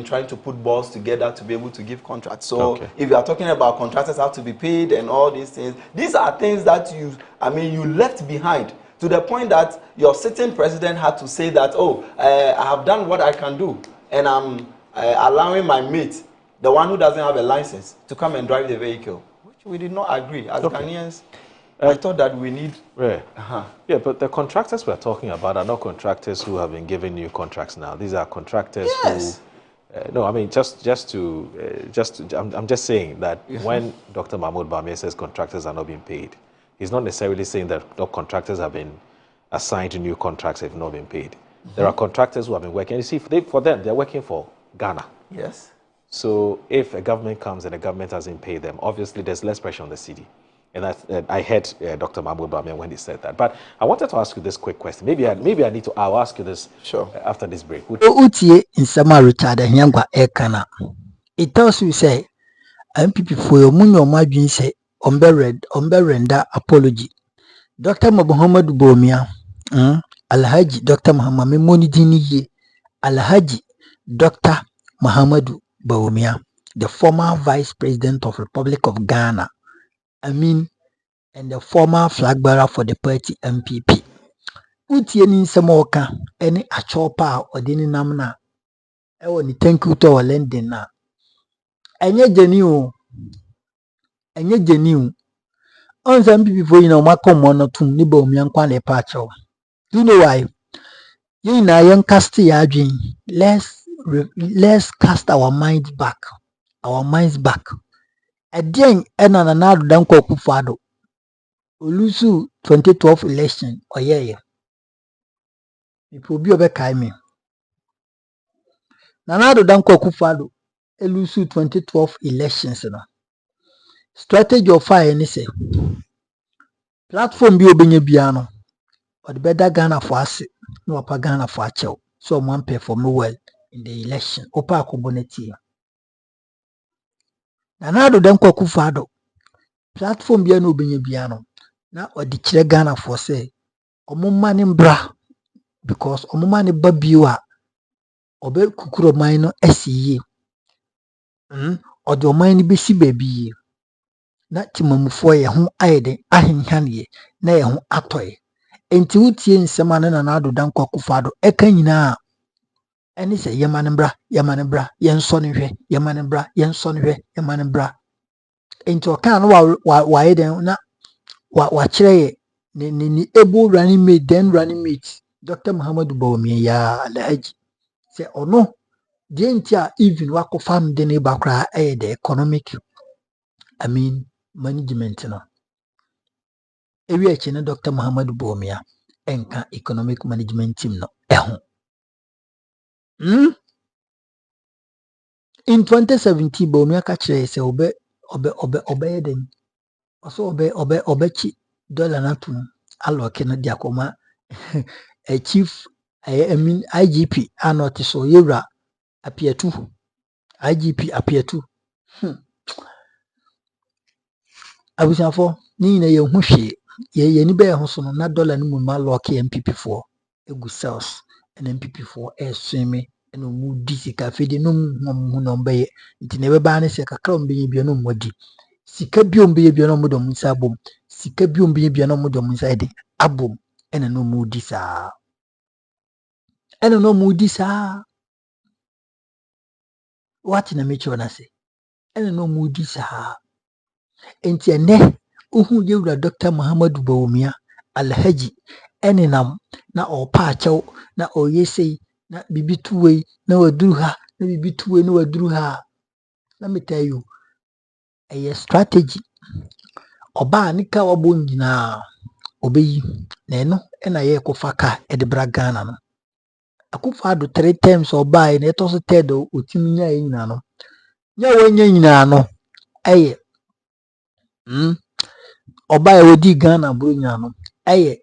trying to put balls together to be able to give contracts. So if you are talking about contractors have to be paid and all these things, these are things that you left behind, to the point that your sitting president had to say that, I have done what I can do, and I'm allowing my mate, the one who doesn't have a license, to come and drive the vehicle, which we did not agree. As Ghanaians, I thought that we need... Yeah, but the contractors we're talking about are not contractors who have been given new contracts now. These are contractors who... I'm just saying that when Dr. Mahmoud Bawumia says contractors are not being paid, he's not necessarily saying that no contractors have been assigned to new contracts have not been paid. There are contractors who have been working. You see, for them, they're working for Ghana. Yes. So if a government comes and the government hasn't paid them, obviously there's less pressure on the city. And I heard Dr. Mahmoud Bawumia when he said that. But I wanted to ask you this quick question. I'll ask you this after this break. Utie in Sama Richard Ahiagbah ekana it tells you say NPP for your money or my dream say render apology. Dr. Muhammad Bawumia, Alhaji Dr. Muhammad Moni Dini Alhaji Dr. Muhammadu Bawumia, the former Vice President of Republic of Ghana, and the former flag bearer for the party NPP. Utie ni nsɛm any a chopa or dini namna ni thank you to our lending na enye genuine on some people you know makom no tum ni Bawumia nkwa na pa acho. Do you know why? You na young cast ya dream. Let's cast our minds back. Again, Nana Danko Kufado. Olusu 2012 election. Oh yeah. People be obekai me. Nana Danko Kufado. Olusu 2012 elections. Strategy of fire ni say. Platform bi obenye biano. Or the better Ghana for us. No upper Ghana for a chow. So one perform well in the election. Opa kuboneti. Nana Danko Kufado. Platform bi no obenye biano. Na odi kire Ghana for say. Omumani mbra. Because omumani babiwa. Obe kukuro maino esiye. Odo maini besi baby. Na timamufo ye hu ayede ahenhane na ye hu atoye. Enti wutie nsema na Nana Danko Akufo-Addo eka nyina eni se yemanembra yenso ne hwe yemanembra enti oka no wa yeden na wa kire ye ni able running mate Dr. Muhammadu Bawumia ya Alhaji se ono de enti a even wakofa no de ne bakra the economic management no ewi echi na Dr. Muhammadu Bawumia enka economic management team no eho in 2017 Bawumia ka kire se obe yeden also obe chi dollar na tum aloke na diakoma a chief IGP anot so yewra apietu IGP apietu abusafo ni na ye hu hwe ye ni be ho so no na dollar no mu ma lock NPP for egu sales and NPP for swim no mu di sika fedi no mu no be nti ne be ba ne se kakra mbe bi no modi sika bi mbe bi no mu do mu sa bom sika bi mbe bi no mu do mu sa de abom ene no mu di sa what na me chona se ene no mu di sa enti ene uhu yewura Dr. Muhammadu Bawumia Alhaji enenam na opa achew na oyesei na bibi tuwe na waduru ha na bibi tuwe na waduru ha. Let me tell you a strategy oba nika wabo nyina obeyi na eno na ye kofa ka edebra Ghana no Akufo-Addo 3 times oba na etoso third otimi nya nyina no nya wanya nyina no eye oba e wodi Ghana bro nya no eye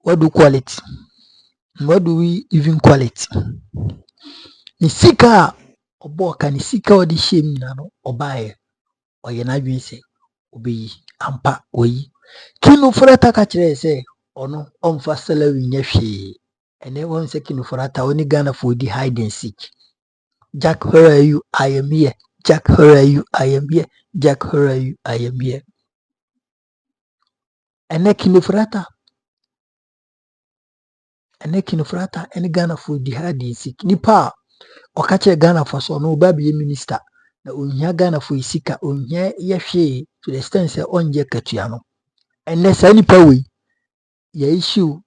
what do quality what do we even quality ni sika obo ka ni sika odi shem nyina no oba e oye na dwen se obeyi ampa oyi kinu forata ka kire se ono omfa salary nya hwe ene won se kinu forata oni Ghana for di hide and seek. Jack, where are you? I am here. Jack, where are you? I am here. Jack, where are you? I am here. Ene kinu forata ene Ghana for di hide and seek. Nipa okache Ghana for so no baby minister na onhia Ghana for isika onhia ye hwe to the extent say onje katua no ene sa nipa we ye issue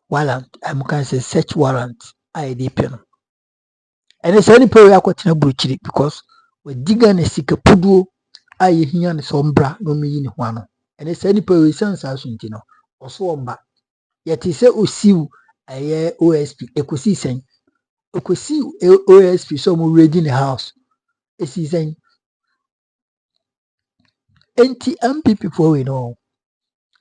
warrant am can say search warrant IDP no ene sa nipa we akotena buruchiri because we diga na sika puduo aye hia ne so mbra no meyi ne ho ano ene sa nipa we sense asunti no oso omba yeti se osiu aye OSP ekosi sen okosi OSP so mo ready the house esi sen enti MPP for we no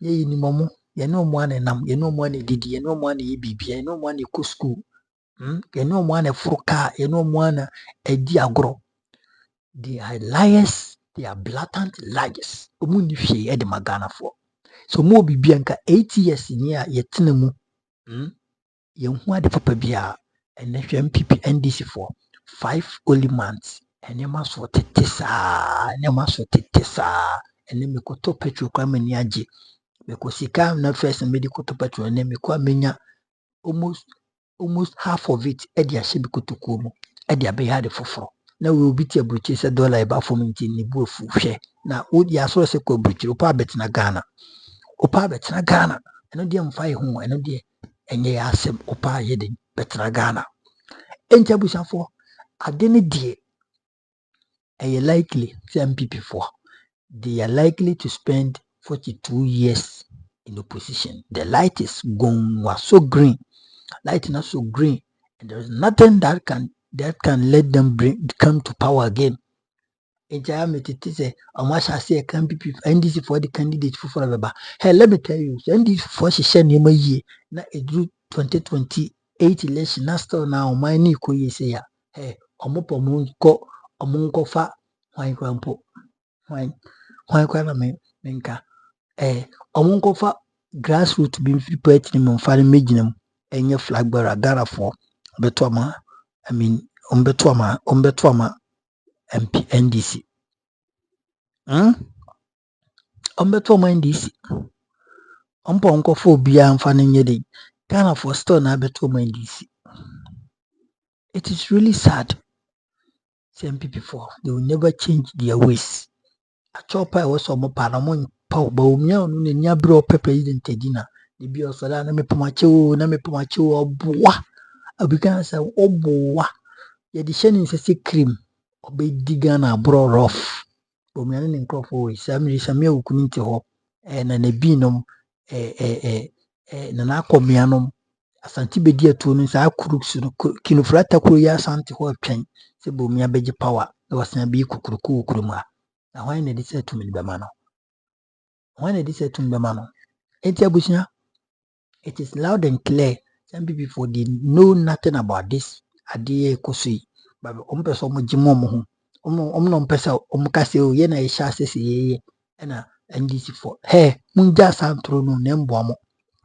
ye ni momo ye no mo anenam ye no mo ane didi ye no mo ane bibi ye no mo ane ko school Yɛne ɔmo ana ɛforo kaa, yɛne ɔmo ana ɛdi agorɔ. They are liars, they are blatant liars. Ɔmo nni hwee ɛde ma Ghanafoɔ. So ɔmo wɔ biribi a nka 8 years ni a yɛtena mu. Yɛnhu ade papa biara. Ɛnɛ hwɛ NPP NDC for 5 only months. Nneɛma so tete saa, nneɛma so tete saa. Ɛnɛ mekɔtɔ petrol kora m'ani agye. Mekɔ sika na first mede kɔtɔ petrol ɛnɛ mekɔ amenya almost half of it ɛde ahyɛ bi kotokuo mu ɛde abɛyɛ ade foforɔ. Na we obi te aburokyire sɛ dollar ɛba fam nti ne bu afu hwɛ. Na wodi asɔre sɛ kɔ aburokyire opa abɛtena Ghana. Opa abɛtena Ghana. Ɛno deɛ mfa yɛ ho, ɛno deɛ ɛnyɛ yɛ asɛm. Opa yɛ de bɛtena Ghana. Enti abusuafoɔ, ade ne deɛ ɛyɛ likely sɛ NPP foɔ they are likely to spend 42 years in opposition. The light is gone, was so green. Light not so green, and there is nothing that can let them come to power again. NDC for the candidate for forever. Hey, let me tell you, NDC for she share name ye na edru 2028 election na still now my ni ko ye say ya. Hey, omopo omunko fa hwan krampo. Hwan kwa na menka. Omunko fa grassroots bi mfi party ni mfa ne megina mu. Enye flag bearer Ghana for beto ama ombeto ama MP NDC. Ombeto ama NDC. Ompo nkofo bia mfa ne nye de. Ghana for still na beto ama NDC. It is really sad. MPP for they will never change their ways. A chopper was some paramount power Bawumia no ne nyabro president edina. The bi osoda na me pomacho oboa. Abika say oboa. Ye di hye ne sese cream obedi Ghana bro rough. Bawumia ne nkrofo we samia okunu nti ho na na bi nom na na akomia nom asante bedi atuo no sa akuruksu no kinofrata kuro ya asante ho atwen se Bawumia beji power na wasan bi kukuruku kuruma. Na why na dise to me bema no? Why na dise to me bema no? Enti abusia, it is loud and clear. Some people they know nothing about this idea kosi. But person mo jimo mo ho. No person kase o ye na ye sha sese ye na NDC for. Hey, munja santro no na mboa mo.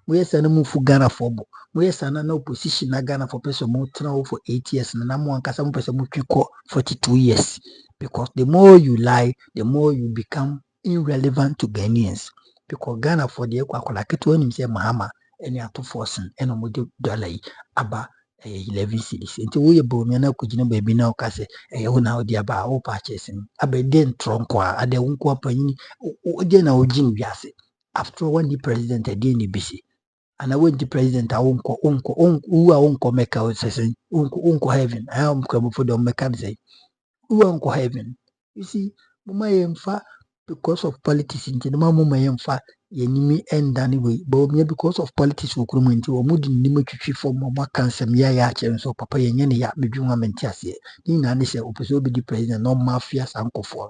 Mo yes na mo fu Ghana for bo. Mo yes na opposition na Ghana for person mo tena for 8 years na mo ankasa mo person mo twiko 42 years. Because the more you lie, the more you become irrelevant to Ghanaians. Because Ghana for the ekwakola keto nim say Mahama any ato forcing eno mo de dollar aba 11 cedis. Nti wo ye Bawumia na kugina baabi na o ka se wo na o di aba o purchase abede ntronko a ade wonko apanyini o de na o jin wiase. After when the president ade ni bisi ana when the president a wonko meka o sesen wonko heaven I am come for the meka say wonko heaven. You see, mama yemfa because of politics nti na mama yemfa yenimi enda ni we Bawumia because of politics okuru nti o mudi nima twitwi form mama kansem ya kire so papa yenye ne ya bedwuma menti ase ni na ne se opeso be di president no mafia sankofo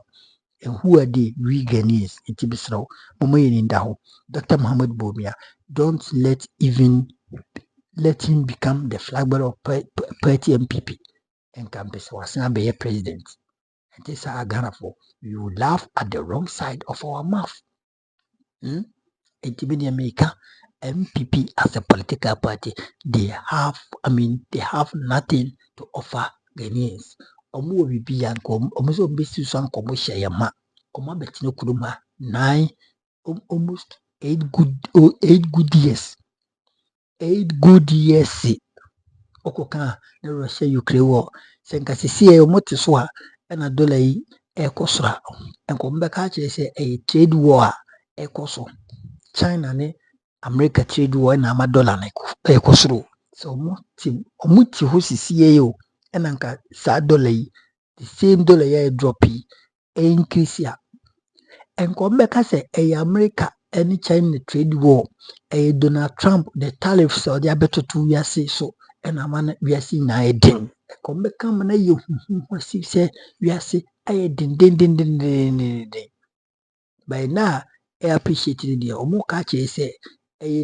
and who are they we Ghanaians nti bisraw mama yeni nda ho Dr. Muhammad Bawumia don't let him become the flag bearer of party MPP and campus wasan be president. And this are Ghana for you laugh at the wrong side of our mouth. America, MPP as a political party, they have nothing to offer Ghanaians. Omo bibi yanko, omo besi so anko mo share ma. Omo betino kuruma 9 almost 8 good years. 8 good years. Okoka na Russia Ukraine war. Senka sisi e omo te so a na dollar yi ekosra. Enko mbeka kire se trade war ekoso. China ne America trade war na ama dollar na ekosro. So omo ti ho sisi e o na nka sa dollar yi the same dollar ya drop yi increase ya. Enko mbeka se America any China trade war Donald Trump the tariffs or the abetotu ya say so and amana we are seeing na edin come come na you say we are say din by now I appreciate the omo ka che say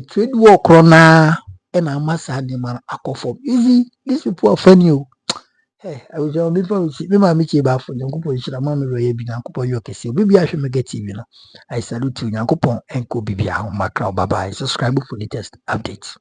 trade war corona and I must have the man akọ form. Easy, these people are funny. Hey, I was on before we see me mammy chiba for the couple should a mammy roy be uncle you can see. Maybe I should make it even. I salute you, Yankopon, and Kobe Bia, Macro Baba. Subscribe for the latest updates.